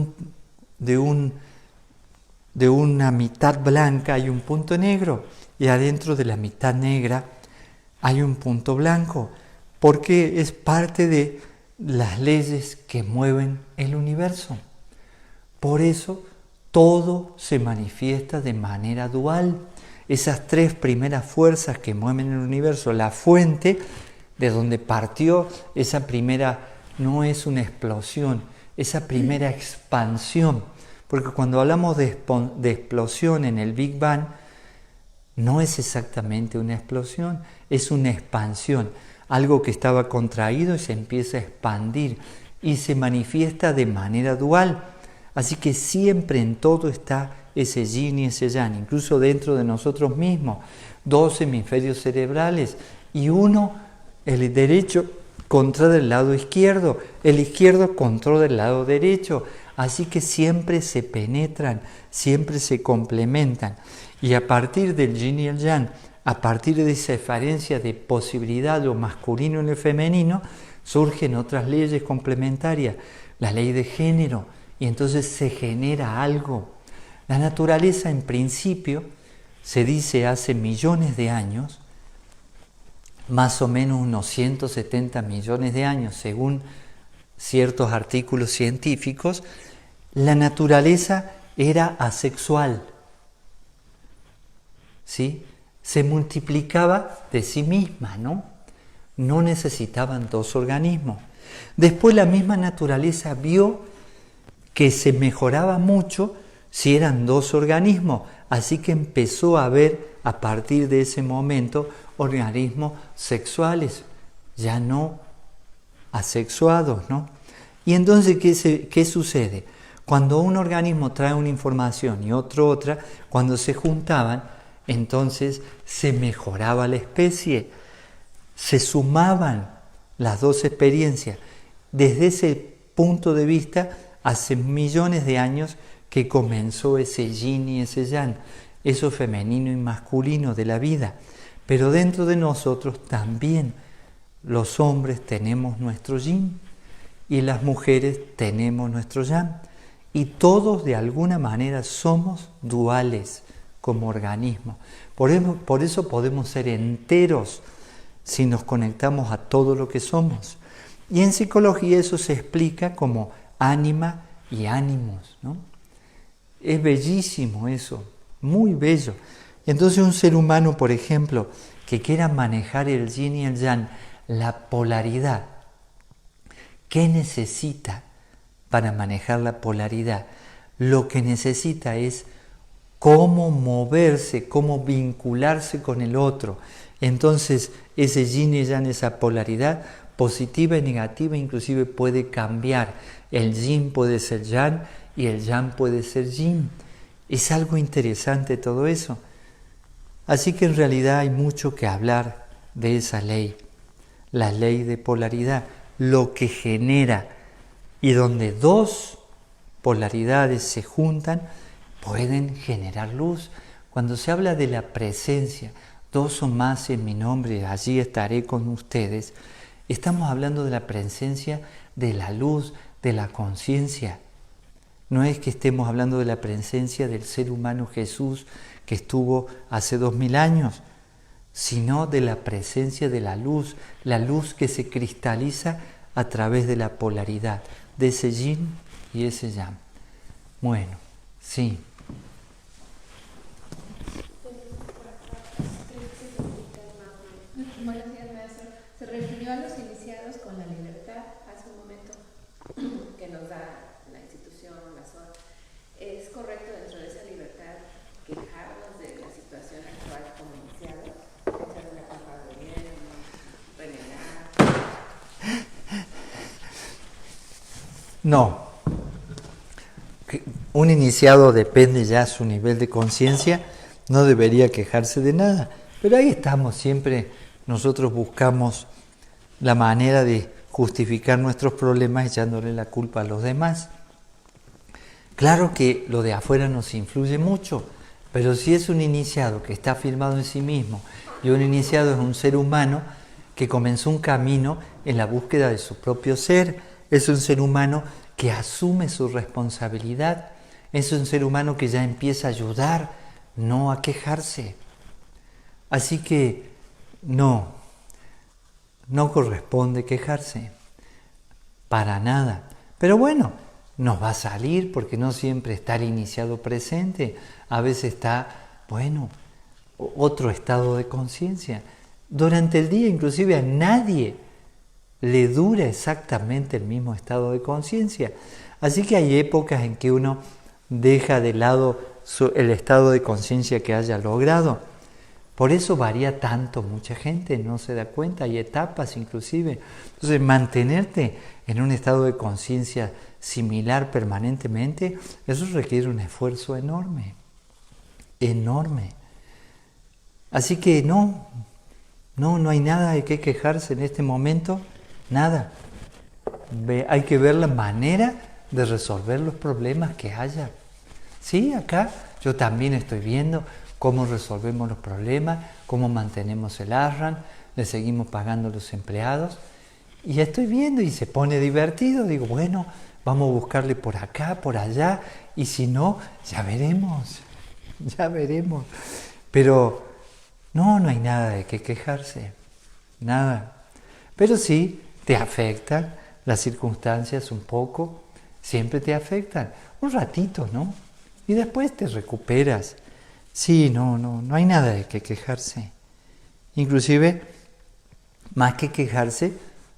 una mitad blanca hay un punto negro y adentro de la mitad negra hay un punto blanco, porque es parte de las leyes que mueven el universo. Por eso todo se manifiesta de manera dual. Esas tres primeras fuerzas que mueven el universo, la fuente de donde partió esa primera, no es una explosión, esa primera expansión. Porque cuando hablamos de explosión en el Big Bang, no es exactamente una explosión, es una expansión. Algo que estaba contraído y se empieza a expandir y se manifiesta de manera dual. Así que siempre en todo está ese yin y ese yang, incluso dentro de nosotros mismos. 2 hemisferios cerebrales y uno, el derecho, controla el lado izquierdo, el izquierdo controla el lado derecho. Así que siempre se penetran, siempre se complementan. Y a partir del yin y el yang, a partir de esa diferencia de posibilidad de lo masculino y lo femenino, surgen otras leyes complementarias, la ley de género, y entonces se genera algo. La naturaleza, en principio, se dice hace millones de años, más o menos unos 170 millones de años, según ciertos artículos científicos, la naturaleza era asexual, ¿sí? Se multiplicaba de sí misma, ¿no? No necesitaban 2 organismos. Después la misma naturaleza vio que se mejoraba mucho si eran 2 organismos, así que empezó a haber a partir de ese momento organismos sexuales, ya no asexuados, ¿no? Y entonces, ¿qué sucede? Cuando un organismo trae una información y otro otra, cuando se juntaban, entonces se mejoraba la especie, se sumaban las 2 experiencias. Desde ese punto de vista, hace millones de años que comenzó ese yin y ese yang, eso femenino y masculino de la vida. Pero dentro de nosotros también los hombres tenemos nuestro yin y las mujeres tenemos nuestro yang. Y todos de alguna manera somos duales como organismos. Por eso podemos ser enteros si nos conectamos a todo lo que somos. Y en psicología eso se explica como ánima y ánimos, ¿no? Es bellísimo eso, muy bello. Entonces un ser humano, por ejemplo, que quiera manejar el yin y el yang, la polaridad, ¿qué necesita para manejar la polaridad? Lo que necesita es cómo moverse, cómo vincularse con el otro. Entonces ese yin y yang, esa polaridad positiva y negativa, inclusive puede cambiar. El yin puede ser yang y el yang puede ser yin. Es algo interesante todo eso. Así que en realidad hay mucho que hablar de esa ley, la ley de polaridad, lo que genera, y donde 2 polaridades se juntan, pueden generar luz. Cuando se habla de la presencia, 2 o más en mi nombre, allí estaré con ustedes, estamos hablando de la presencia de la luz, de la conciencia. No es que estemos hablando de la presencia del ser humano Jesús que estuvo hace 2000 años, sino de la presencia de la luz que se cristaliza a través de la polaridad, de ese yin y ese yang. Bueno, sí. Buenos días, maestro. Se refirió a los iniciados con la libertad hace un momento que nos da la institución, la SOR. ¿Es correcto dentro de esa libertad quejarnos de la situación actual como iniciados? Echar una culpa al gobierno, renegar. No. Un iniciado, depende ya su nivel de conciencia, no debería quejarse de nada. Pero ahí estamos siempre, nosotros buscamos la manera de justificar nuestros problemas echándole la culpa a los demás. Claro que lo de afuera nos influye mucho, pero si es un iniciado que está firmado en sí mismo, y un iniciado es un ser humano que comenzó un camino en la búsqueda de su propio ser, es un ser humano que asume su responsabilidad, es un ser humano que ya empieza a ayudar, no a quejarse. Así que no corresponde quejarse. para nada. Pero bueno, nos va a salir porque no siempre está el iniciado presente, a veces está, bueno, otro estado de conciencia. Durante el día inclusive a nadie le dura exactamente el mismo estado de conciencia. Así que hay épocas en que uno deja de lado el estado de conciencia que haya logrado. Por eso varía tanto, mucha gente no se da cuenta, hay etapas inclusive. Entonces mantenerte en un estado de conciencia similar permanentemente, eso requiere un esfuerzo enorme, enorme. Así que no hay nada de qué quejarse en este momento, nada. Hay que ver la manera de resolver los problemas que haya. Sí, acá yo también estoy viendo cómo resolvemos los problemas, cómo mantenemos el ARRAN, le seguimos pagando a los empleados. Y estoy viendo y se pone divertido, digo, bueno, vamos a buscarle por acá, por allá, y si no, ya veremos. Pero no hay nada de qué quejarse, nada. Pero sí, te afectan las circunstancias un poco, siempre te afectan, un ratito, ¿no? Y después te recuperas. Sí, no hay nada de qué quejarse. Inclusive, más que quejarse,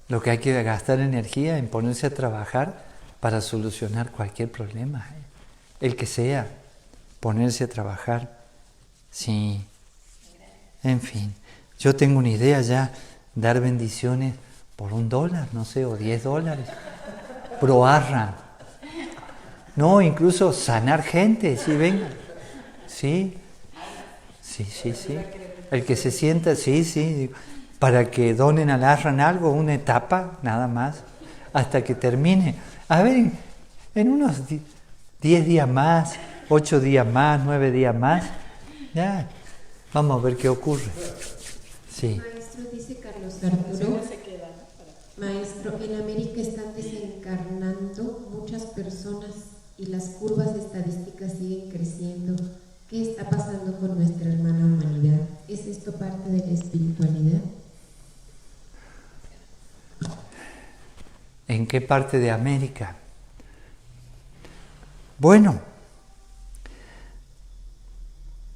lo que hay que gastar energía en ponerse a trabajar para solucionar cualquier problema, el que sea, ponerse a trabajar. Sí, en fin, yo tengo una idea ya, dar bendiciones por $1, no sé, o $10, pro ARRAN. No, incluso sanar gente, sí, venga. Sí. El que se sienta, sí, para que donen al ARRAN algo, una etapa, nada más, hasta que termine. A ver, en unos 10 días más, 8 días más, 9 días más, ya, vamos a ver qué ocurre. Sí. Maestro, dice Carlos Arturo, maestro, en América están desencarnando muchas personas y las curvas estadísticas siguen creciendo. ¿Qué está pasando con nuestra hermana humanidad? ¿Es esto parte de la espiritualidad? ¿En qué parte de América? Bueno,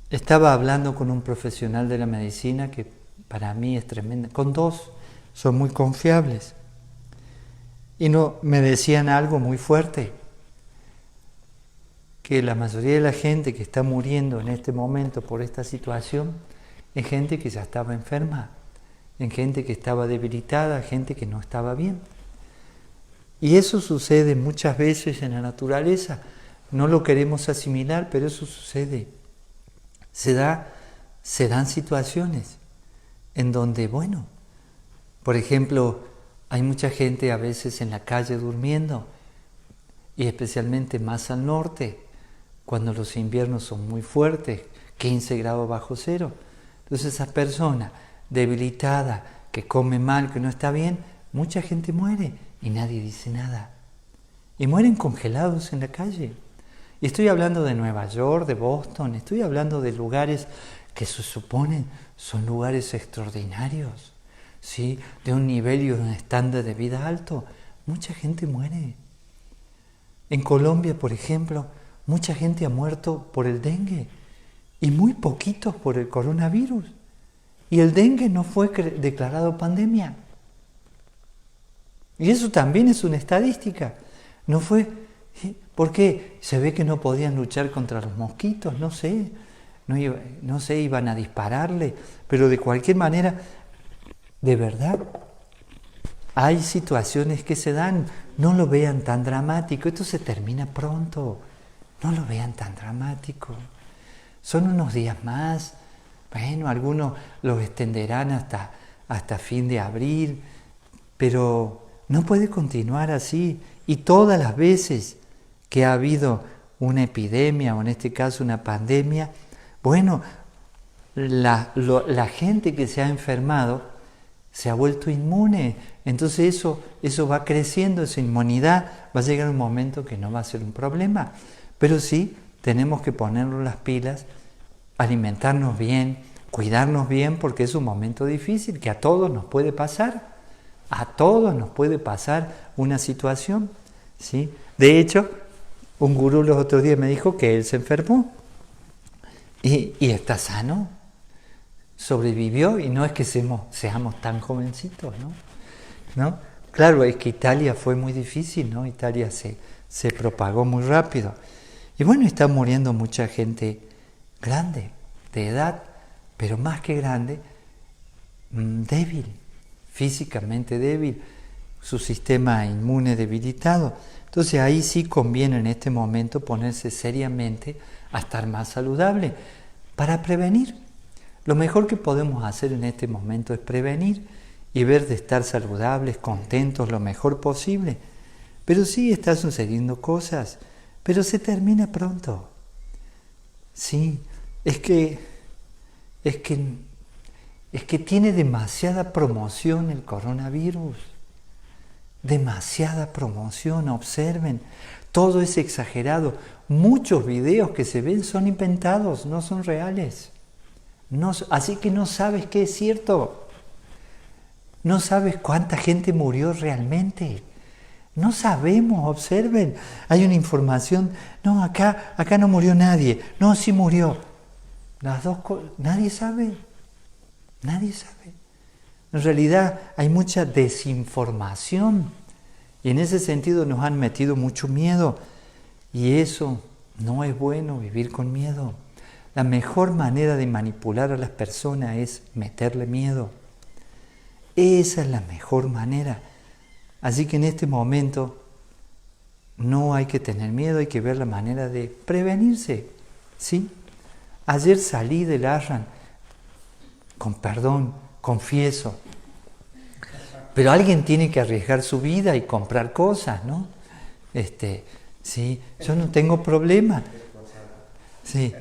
estaba hablando con un profesional de la medicina que para mí es tremenda, con dos, son muy confiables. Y me decían algo muy fuerte, que la mayoría de la gente que está muriendo en este momento por esta situación es gente que ya estaba enferma, es gente que estaba debilitada, gente que no estaba bien. Y eso sucede muchas veces en la naturaleza, no lo queremos asimilar, pero eso sucede. Se dan situaciones en donde, bueno, por ejemplo, hay mucha gente a veces en la calle durmiendo, y especialmente más al norte, cuando los inviernos son muy fuertes, 15 grados bajo cero. Entonces esa persona debilitada, que come mal, que no está bien, mucha gente muere y nadie dice nada. Y mueren congelados en la calle. Y estoy hablando de Nueva York, de Boston, estoy hablando de lugares que se suponen son lugares extraordinarios, ¿sí? De un nivel y un estándar de vida alto. Mucha gente muere. En Colombia, por ejemplo, mucha gente ha muerto por el dengue y muy poquitos por el coronavirus. Y el dengue no fue declarado pandemia. Y eso también es una estadística. No fue, ¿por qué? Se ve que no podían luchar contra los mosquitos, no sé, iban a dispararle, pero de cualquier manera, de verdad, hay situaciones que se dan, no lo vean tan dramático, esto se termina pronto, no lo vean tan dramático, son unos días más, bueno, algunos los extenderán hasta fin de abril, pero no puede continuar así, y todas las veces que ha habido una epidemia, o en este caso una pandemia, bueno, la gente que se ha enfermado se ha vuelto inmune, entonces eso va creciendo, esa inmunidad, va a llegar un momento que no va a ser un problema, pero sí tenemos que ponernos las pilas, alimentarnos bien, cuidarnos bien, porque es un momento difícil que a todos nos puede pasar, A todos nos puede pasar una situación, ¿sí? De hecho, un gurú los otros días me dijo que él se enfermó y está sano, sobrevivió, y no es que seamos tan jovencitos, ¿no? Claro, es que Italia fue muy difícil, ¿no? Italia se propagó muy rápido. Y bueno, está muriendo mucha gente grande, de edad, pero más que grande, débil, físicamente débil, su sistema inmune debilitado. Entonces ahí sí conviene en este momento ponerse seriamente a estar más saludable para prevenir. Lo mejor que podemos hacer en este momento es prevenir y ver de estar saludables, contentos, lo mejor posible. Pero sí están sucediendo cosas, pero se termina pronto. Sí, es que tiene demasiada promoción el coronavirus. Demasiada promoción, observen. Todo es exagerado. Muchos videos que se ven son inventados, no son reales. Así que no sabes qué es cierto. No sabes cuánta gente murió realmente. No sabemos, observen. Hay una información, no, acá no murió nadie. No, sí murió. Las dos cosas, nadie sabe. Nadie sabe. En realidad hay mucha desinformación y en ese sentido nos han metido mucho miedo, y eso no es bueno, vivir con miedo. La mejor manera de manipular a las personas es meterle miedo. Esa es la mejor manera. Así que en este momento no hay que tener miedo, hay que ver la manera de prevenirse, ¿sí? Ayer salí del ashram, con perdón, confieso, pero alguien tiene que arriesgar su vida y comprar cosas, ¿no? Sí, yo no tengo problema. Sí.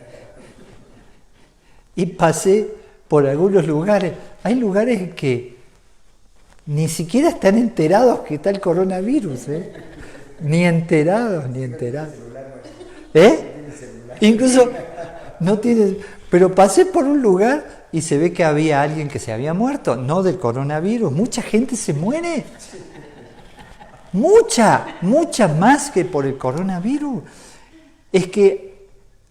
Y pasé por algunos lugares. Hay lugares que ni siquiera están enterados que está el coronavirus, ¿eh? Ni enterados. Incluso no tienen. Pero pasé por un lugar y se ve que había alguien que se había muerto, no del coronavirus. Mucha gente se muere. Mucha más que por el coronavirus. Es que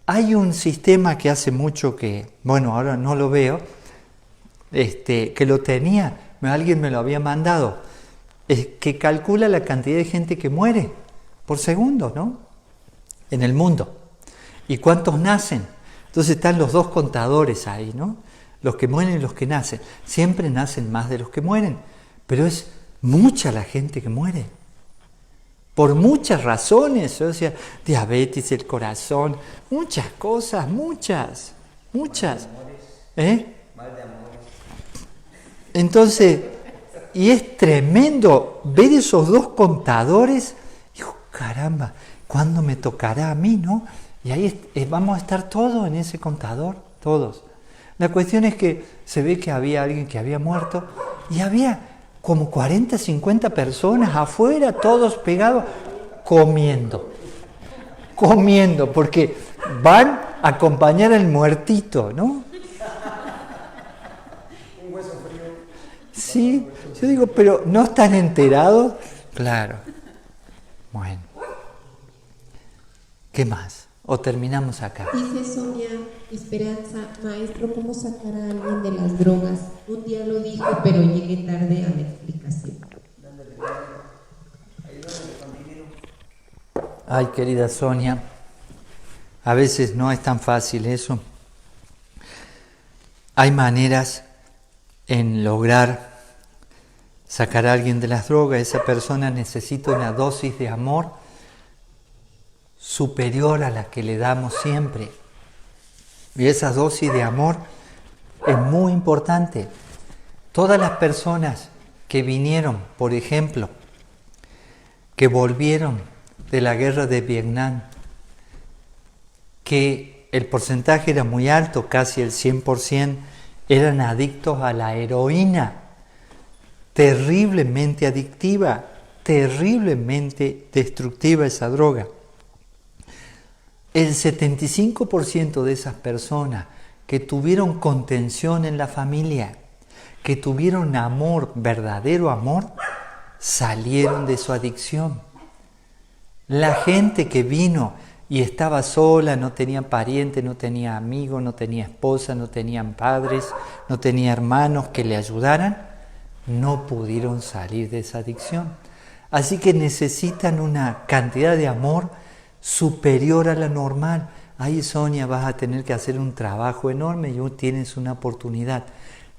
hay un sistema que hace mucho que, bueno, ahora no lo veo, que lo tenía, alguien me lo había mandado, que calcula la cantidad de gente que muere por segundo, ¿no? En el mundo. ¿Y cuántos nacen? Entonces están los dos contadores ahí, ¿no? Los que mueren y los que nacen. Siempre nacen más de los que mueren, pero es mucha la gente que muere. Por muchas razones, o sea, diabetes, el corazón, muchas cosas, muchas. Entonces, y es tremendo ver esos dos contadores. Digo, caramba, ¿cuándo me tocará a mí, no? Y ahí vamos a estar todos en ese contador, todos. La cuestión es que se ve que había alguien que había muerto y había como 40, 50 personas afuera, todos pegados, comiendo, porque van a acompañar al muertito, ¿no? Un hueso frío. Sí, yo digo, pero ¿no están enterados? Claro. Bueno. ¿Qué más? ¿O terminamos acá? Dice Sonia Esperanza, maestro, ¿cómo sacar a alguien de las drogas? Un día lo dijo, pero llegué tarde a la explicación. Ay, querida Sonia, a veces no es tan fácil eso. Hay maneras en lograr sacar a alguien de las drogas. Esa persona necesita una dosis de amor superior a la que le damos siempre. Y esa dosis de amor es muy importante. Todas las personas que vinieron, por ejemplo, que volvieron de la guerra de Vietnam, que el porcentaje era muy alto, casi el 100%, eran adictos a la heroína, terriblemente adictiva, terriblemente destructiva esa droga. El 75% de esas personas que tuvieron contención en la familia, que tuvieron amor, verdadero amor, salieron de su adicción. La gente que vino y estaba sola, no tenía parientes, no tenía amigos, no tenía esposa, no tenían padres, no tenía hermanos que le ayudaran, no pudieron salir de esa adicción. Así que necesitan una cantidad de amor superior a la normal. Ahí, Sonia, vas a tener que hacer un trabajo enorme y tienes una oportunidad.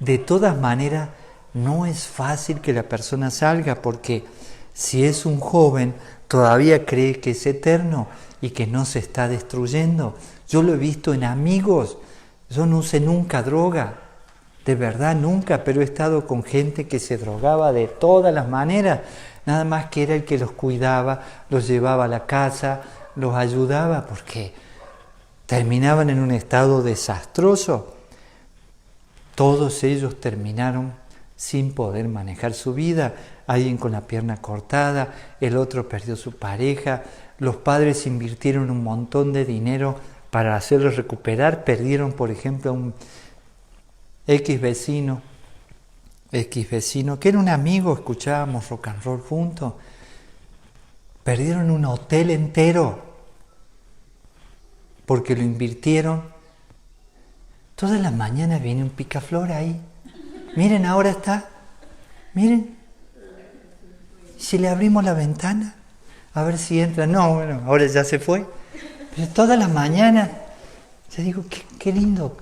De todas maneras, no es fácil que la persona salga, porque si es un joven, todavía cree que es eterno y que no se está destruyendo. Yo lo he visto en amigos. Yo no usé nunca droga, de verdad nunca, pero he estado con gente que se drogaba de todas las maneras, nada más que era el que los cuidaba, los llevaba a la casa, los ayudaba, porque terminaban en un estado desastroso. Todos ellos terminaron sin poder manejar su vida, alguien con la pierna cortada, el otro perdió su pareja, los padres invirtieron un montón de dinero para hacerlos recuperar, perdieron, por ejemplo, un X vecino, que era un amigo, escuchábamos rock and roll juntos, perdieron un hotel entero porque lo invirtieron. Todas las mañanas viene un picaflor ahí. Miren, ahora está. Miren. Si le abrimos la ventana, a ver si entra. No, bueno, ahora ya se fue. Pero todas las mañanas, yo digo, qué lindo.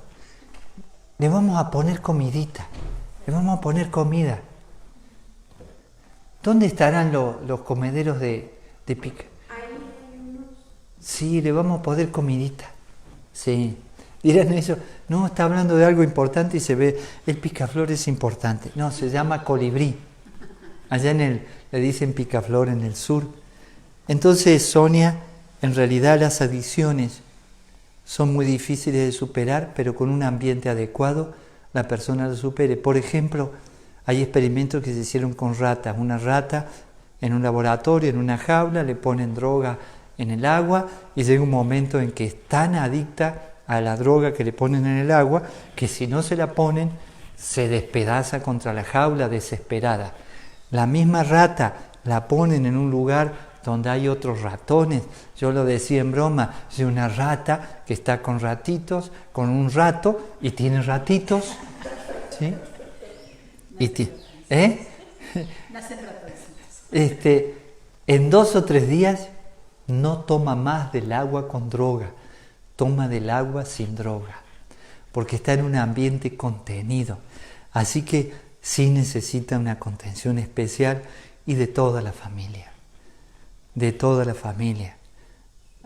Le vamos a poner comidita. Le vamos a poner comida. ¿Dónde estarán los comederos de pica? Sí, le vamos a poner comidita. Sí. Dirán eso, no, está hablando de algo importante y se ve, el picaflor es importante. No, se llama colibrí. Allá le dicen picaflor en el sur. Entonces, Sonia, en realidad las adicciones son muy difíciles de superar, pero con un ambiente adecuado la persona lo supere. Por ejemplo, hay experimentos que se hicieron con ratas. Una rata en un laboratorio, en una jaula, le ponen droga en el agua y llega un momento en que es tan adicta a la droga que le ponen en el agua, que si no se la ponen, se despedaza contra la jaula desesperada. La misma rata la ponen en un lugar donde hay otros ratones. Yo lo decía en broma, de una rata que está con ratitos, con un rato, y tiene ratitos. ¿Sí? Nacen ratones. En 2 o 3 días no toma más del agua con droga. Toma del agua sin droga, porque está en un ambiente contenido. Así que sí necesita una contención especial y de toda la familia. De toda la familia.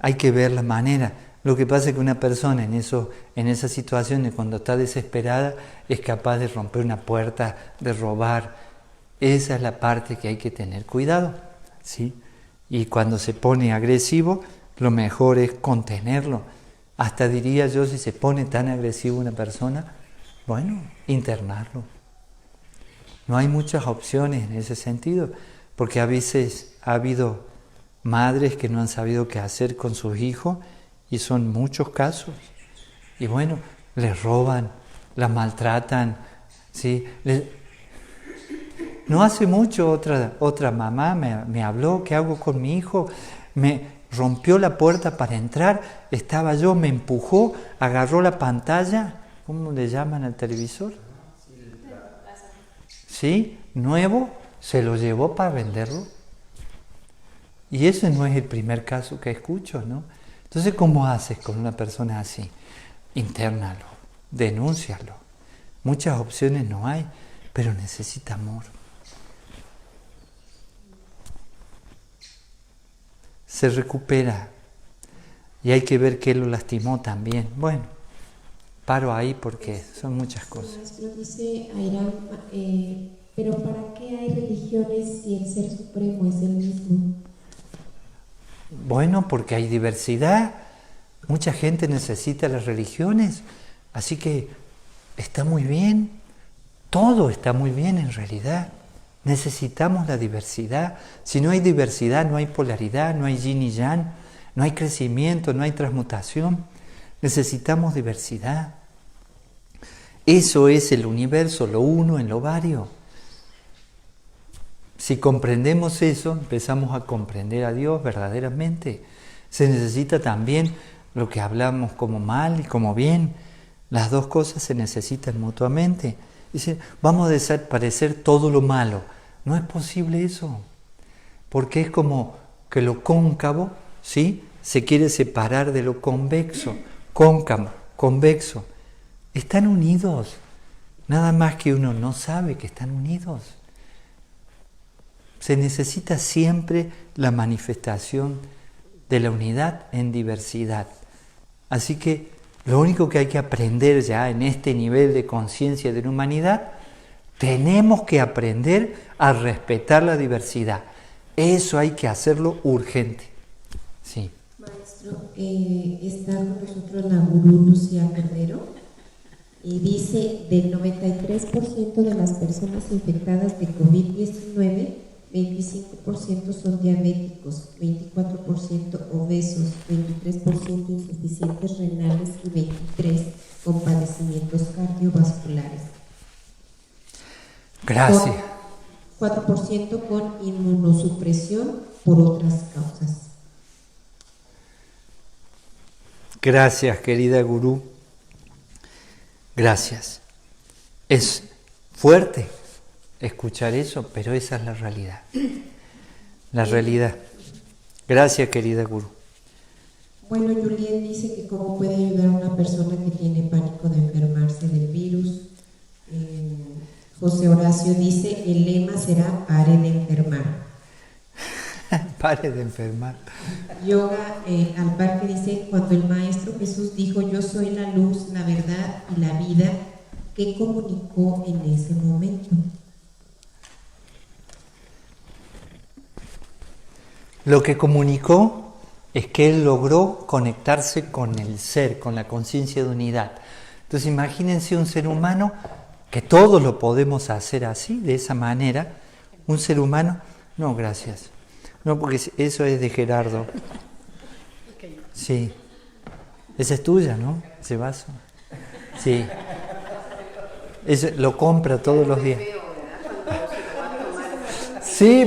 Hay que ver la manera. Lo que pasa es que una persona en esas situaciones, cuando está desesperada, es capaz de romper una puerta, de robar. Esa es la parte que hay que tener cuidado, ¿sí? Y cuando se pone agresivo, lo mejor es contenerlo. Hasta diría yo, si se pone tan agresivo una persona, bueno, internarlo. No hay muchas opciones en ese sentido, porque a veces ha habido madres que no han sabido qué hacer con sus hijos, y son muchos casos. Y bueno, les roban, las maltratan, ¿sí? No hace mucho otra mamá me habló, ¿qué hago con mi hijo? Me rompió la puerta para entrar, estaba yo, me empujó, agarró la pantalla, ¿cómo le llaman al televisor? ¿Sí? Nuevo, se lo llevó para venderlo. Y ese no es el primer caso que escucho, ¿no? Entonces, ¿cómo haces con una persona así? Intérnalo, denúncialo. Muchas opciones no hay, pero necesita amor. Se recupera y hay que ver qué lo lastimó también. Bueno, paro ahí porque son muchas cosas. Maestro, dice Airam, pero ¿para qué hay religiones si el Ser Supremo es el mismo? Bueno, porque hay diversidad. Mucha gente necesita las religiones, así que está muy bien. Todo está muy bien en realidad. Necesitamos la diversidad. Si no hay diversidad, no hay polaridad, no hay yin y yang, no hay crecimiento, no hay transmutación. Necesitamos diversidad. Eso es el universo, lo uno en lo vario. Si comprendemos eso, empezamos a comprender a Dios verdaderamente. Se necesita también lo que hablamos como mal y como bien. Las dos cosas se necesitan mutuamente. Dice, vamos a desaparecer todo lo malo. No es posible eso. Porque es como que lo cóncavo, ¿sí?, se quiere separar de lo convexo. Cóncavo, convexo. Están unidos. Nada más que uno no sabe que están unidos. Se necesita siempre la manifestación de la unidad en diversidad. Así que lo único que hay que aprender ya en este nivel de conciencia de la humanidad, tenemos que aprender a respetar la diversidad. Eso hay que hacerlo urgente. Sí. Maestro, está con nosotros la gurú Lucía Cordero y dice, del 93% de las personas infectadas de COVID-19, 25% son diabéticos, 24% obesos, 23% insuficientes renales y 23% con padecimientos cardiovasculares. Gracias. 4% con inmunosupresión por otras causas. Gracias, querida gurú. Gracias. Es fuerte escuchar eso, pero esa es la realidad. La realidad. Gracias, querida gurú. Bueno, Juliet dice que cómo puede ayudar a una persona que tiene pánico de enfermarse del virus. José Horacio dice, el lema será pare de enfermar. Pare de enfermar. Yoga al parque dice, cuando el Maestro Jesús dijo, yo soy la luz, la verdad y la vida, ¿qué comunicó en ese momento? Lo que comunicó es que él logró conectarse con el ser, con la conciencia de unidad. Entonces imagínense un ser humano, que todos lo podemos hacer así, de esa manera. Un ser humano, no, gracias. No, porque eso es de Gerardo. Sí. Esa es tuya, ¿no? Ese vaso. Sí. Eso lo compra todos los días. Sí,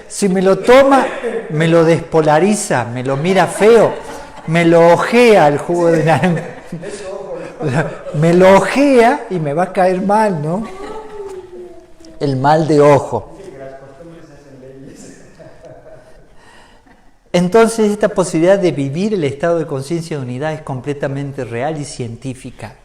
si me lo toma, me lo despolariza, me lo mira feo, me lo ojea el jugo de naranja. Me lo ojea y me va a caer mal, ¿no? El mal de ojo. Entonces esta posibilidad de vivir el estado de conciencia de unidad es completamente real y científica.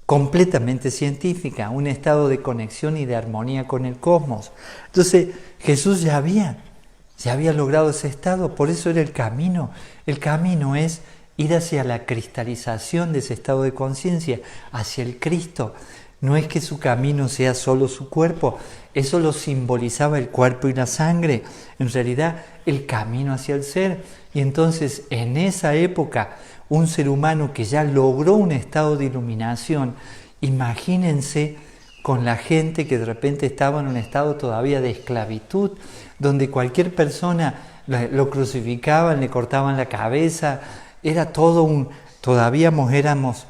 Completamente científica, un estado de conexión y de armonía con el cosmos. Entonces Jesús ya había logrado ese estado, por eso era el camino. El camino es ir hacia la cristalización de ese estado de conciencia, hacia el Cristo. No es que su camino sea solo su cuerpo, eso lo simbolizaba el cuerpo y la sangre, en realidad el camino hacia el ser. Y entonces en esa época, un ser humano que ya logró un estado de iluminación, imagínense con la gente que de repente estaba en un estado todavía de esclavitud, donde cualquier persona lo crucificaban, le cortaban la cabeza, era todo todavía éramos,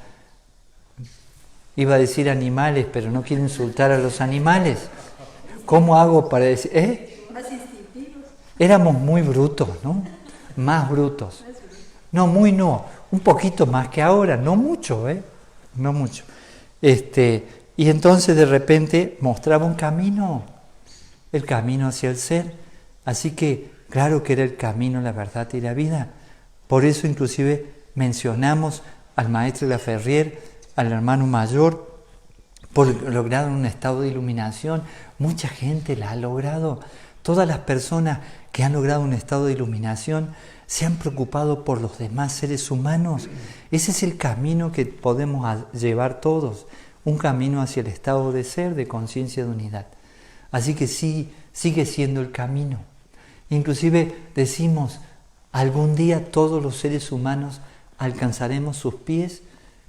iba a decir animales, pero no quiero insultar a los animales. ¿Cómo hago para decir? Éramos muy brutos, ¿no? Más brutos. No, un poquito más que ahora, no mucho, no mucho. Y entonces de repente mostraba un camino, el camino hacia el ser. Así que, claro que era el camino, la verdad y la vida. Por eso inclusive mencionamos al maestro de la Ferrier, al hermano mayor, por lograr un estado de iluminación. Mucha gente la ha logrado. Todas las personas que han logrado un estado de iluminación se han preocupado por los demás seres humanos. Ese es el camino que podemos llevar todos, un camino hacia el estado de ser, de conciencia de unidad. Así que sí, sigue siendo el camino. Inclusive decimos, algún día todos los seres humanos alcanzaremos sus pies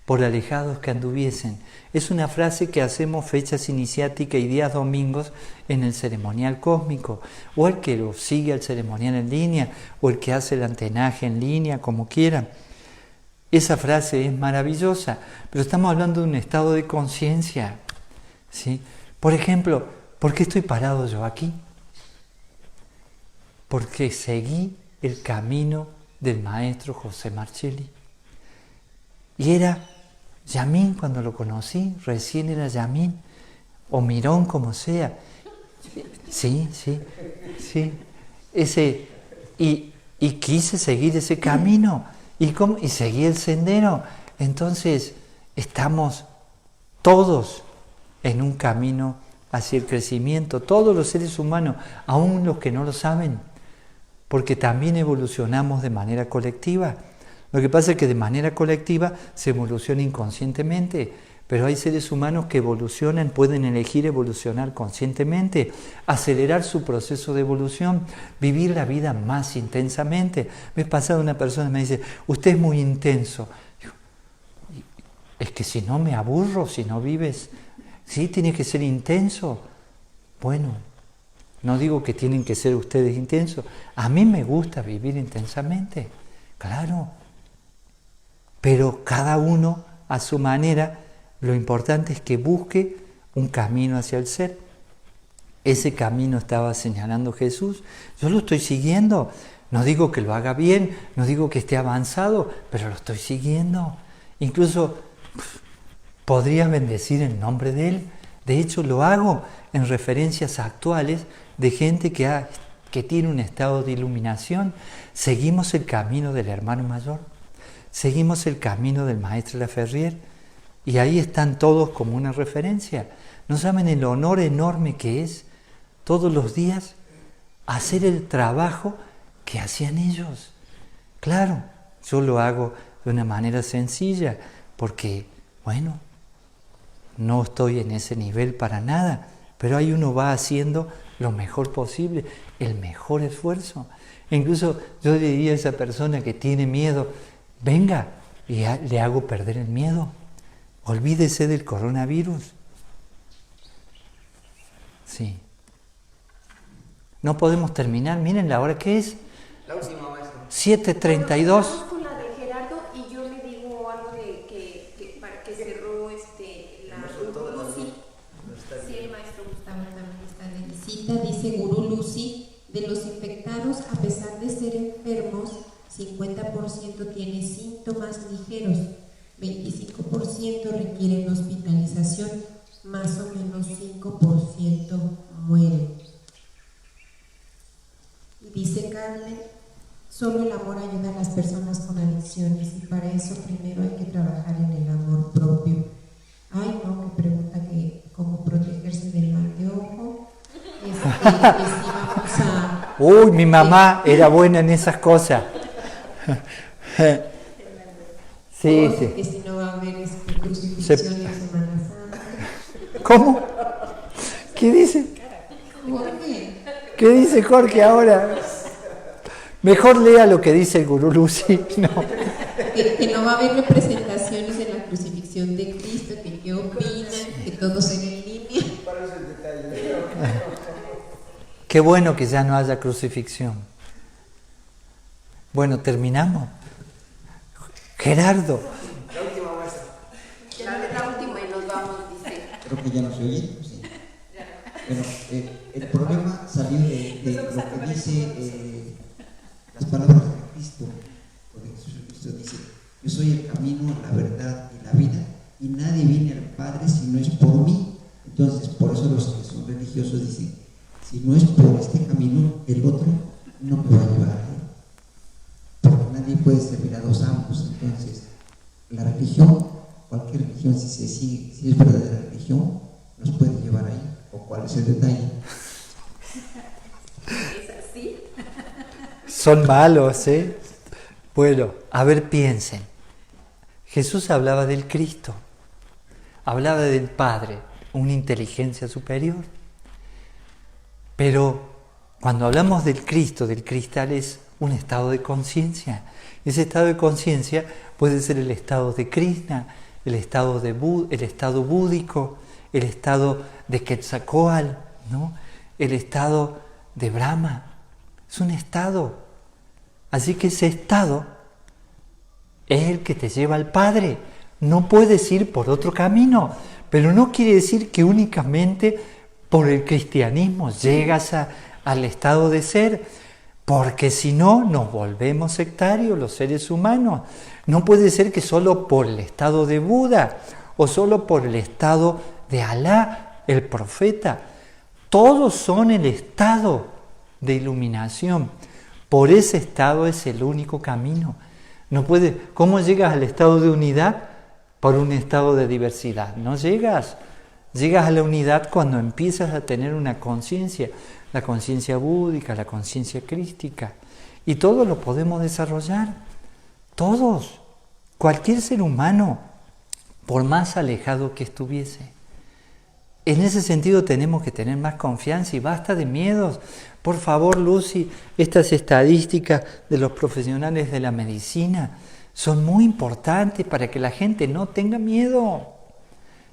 por alejados que anduviesen. Es una frase que hacemos fechas iniciáticas y días domingos en el ceremonial cósmico, o el que lo sigue al ceremonial en línea, o el que hace el antenaje en línea, como quieran. Esa frase es maravillosa, pero estamos hablando de un estado de conciencia, ¿sí? Por ejemplo, ¿por qué estoy parado yo aquí? Porque seguí el camino del maestro José Marchelli. Y era Yamín cuando lo conocí, recién era Yamín, o Mirón, como sea. Sí. Y quise seguir ese camino, y seguí el sendero. Entonces, estamos todos en un camino hacia el crecimiento, todos los seres humanos, aún los que no lo saben, porque también evolucionamos de manera colectiva. Lo que pasa es que de manera colectiva se evoluciona inconscientemente, pero hay seres humanos que evolucionan, pueden elegir evolucionar conscientemente, acelerar su proceso de evolución, vivir la vida más intensamente. Me he pasado una persona me dice, usted es muy intenso. Digo, es que si no me aburro, si no vives, sí, tiene que ser intenso. Bueno, no digo que tienen que ser ustedes intensos, a mí me gusta vivir intensamente, claro, pero cada uno a su manera. Lo importante es que busque un camino hacia el ser. Ese camino estaba señalando Jesús. Yo lo estoy siguiendo. No digo que lo haga bien, no digo que esté avanzado, pero lo estoy siguiendo. Incluso podría bendecir en nombre de Él. De hecho, lo hago en referencias actuales de gente que tiene un estado de iluminación. Seguimos el camino del hermano mayor. Seguimos el camino del maestro Laferrière. Y ahí están todos como una referencia. ¿No saben el honor enorme que es todos los días hacer el trabajo que hacían ellos? Claro, yo lo hago de una manera sencilla porque, bueno, no estoy en ese nivel para nada, pero ahí uno va haciendo lo mejor posible, el mejor esfuerzo. E incluso yo le diría a esa persona que tiene miedo, venga, y le hago perder el miedo. Olvídese del coronavirus. Sí. No podemos terminar. Miren la hora que es. La última, maestro. 7:32. Vamos con la de Gerardo y yo le digo algo de que para que cerró la Lucy. Sí, maestro Gustavo también está de visita. Dice Gurú Lucy, de los infectados, a pesar de ser enfermos, 50% tiene síntomas ligeros. 25% requieren hospitalización, más o menos 5% mueren. Y dice Carmen, solo el amor ayuda a las personas con adicciones y para eso primero hay que trabajar en el amor propio. Ay, no, que pregunta que cómo protegerse del mal de ojo. Que si vamos a... Uy, mi mamá era buena en esas cosas. Sí. Que si no va a haber crucifixión en Semana Santa. ¿Cómo? ¿Qué dice? Jorge. ¿Qué dice Jorge ahora? Mejor lea lo que dice el Gurú Lucy. No. Que no va a haber representaciones en la crucifixión de Cristo, que qué opinan, que todo será en línea. Qué bueno que ya no haya crucifixión. Bueno, terminamos. Gerardo. La última, maestra. La última y nos vamos, dice. Creo que ya no se oye. Sí. Bueno, el problema salió de lo que dice las palabras de Cristo. Porque Cristo dice, yo soy el camino, la verdad y la vida, y nadie viene al Padre si no es por mí. Entonces, por eso los que son religiosos dicen, si no es por este camino, el otro no me va a llevar a él. Porque nadie puede servir a dos amos. Entonces, la religión, cualquier religión, si se sigue, si es verdadera religión, nos puede llevar ahí. ¿O cuál es el detalle? ¿Es así? Son malos, ¿eh? Bueno, a ver, piensen. Jesús hablaba del Cristo, hablaba del Padre, una inteligencia superior. Pero cuando hablamos del Cristo, del cristal, es un estado de conciencia. Ese estado de conciencia puede ser el estado de Krishna, el estado búdico, el estado de Quetzalcóatl, ¿no? El estado de Brahma. Es un estado. Así que ese estado es el que te lleva al Padre. No puedes ir por otro camino, pero no quiere decir que únicamente por el cristianismo llegas al estado de ser, porque si no nos volvemos sectarios los seres humanos. No puede ser que solo por el estado de Buda o solo por el estado de Alá, el profeta. Todos son el estado de iluminación. Por ese estado es el único camino. No puede, ¿cómo llegas al estado de unidad? Por un estado de diversidad. No llegas. Llegas a la unidad cuando empiezas a tener una conciencia, la conciencia búdica, la conciencia crística. Y todo lo podemos desarrollar. Todos. Cualquier ser humano, por más alejado que estuviese. En ese sentido tenemos que tener más confianza y basta de miedos. Por favor, Lucy, estas estadísticas de los profesionales de la medicina son muy importantes para que la gente no tenga miedo.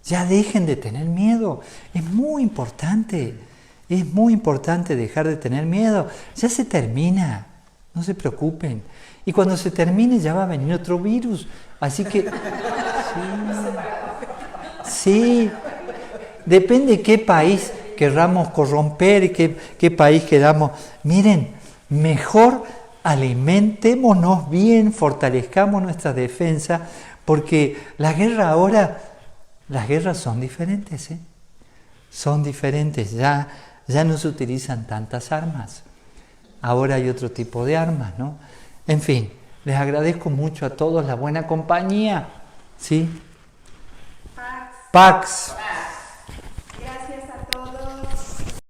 Ya dejen de tener miedo. Es muy importante dejar de tener miedo. Ya se termina, no se preocupen. Y cuando se termine ya va a venir otro virus. Así que, sí. Depende de qué país querramos corromper y qué país queramos. Miren, mejor alimentémonos bien, fortalezcamos nuestra defensa, porque las guerras son diferentes, son diferentes. Ya no se utilizan tantas armas. Ahora hay otro tipo de armas, ¿no? En fin, les agradezco mucho a todos la buena compañía, ¿sí? Pax.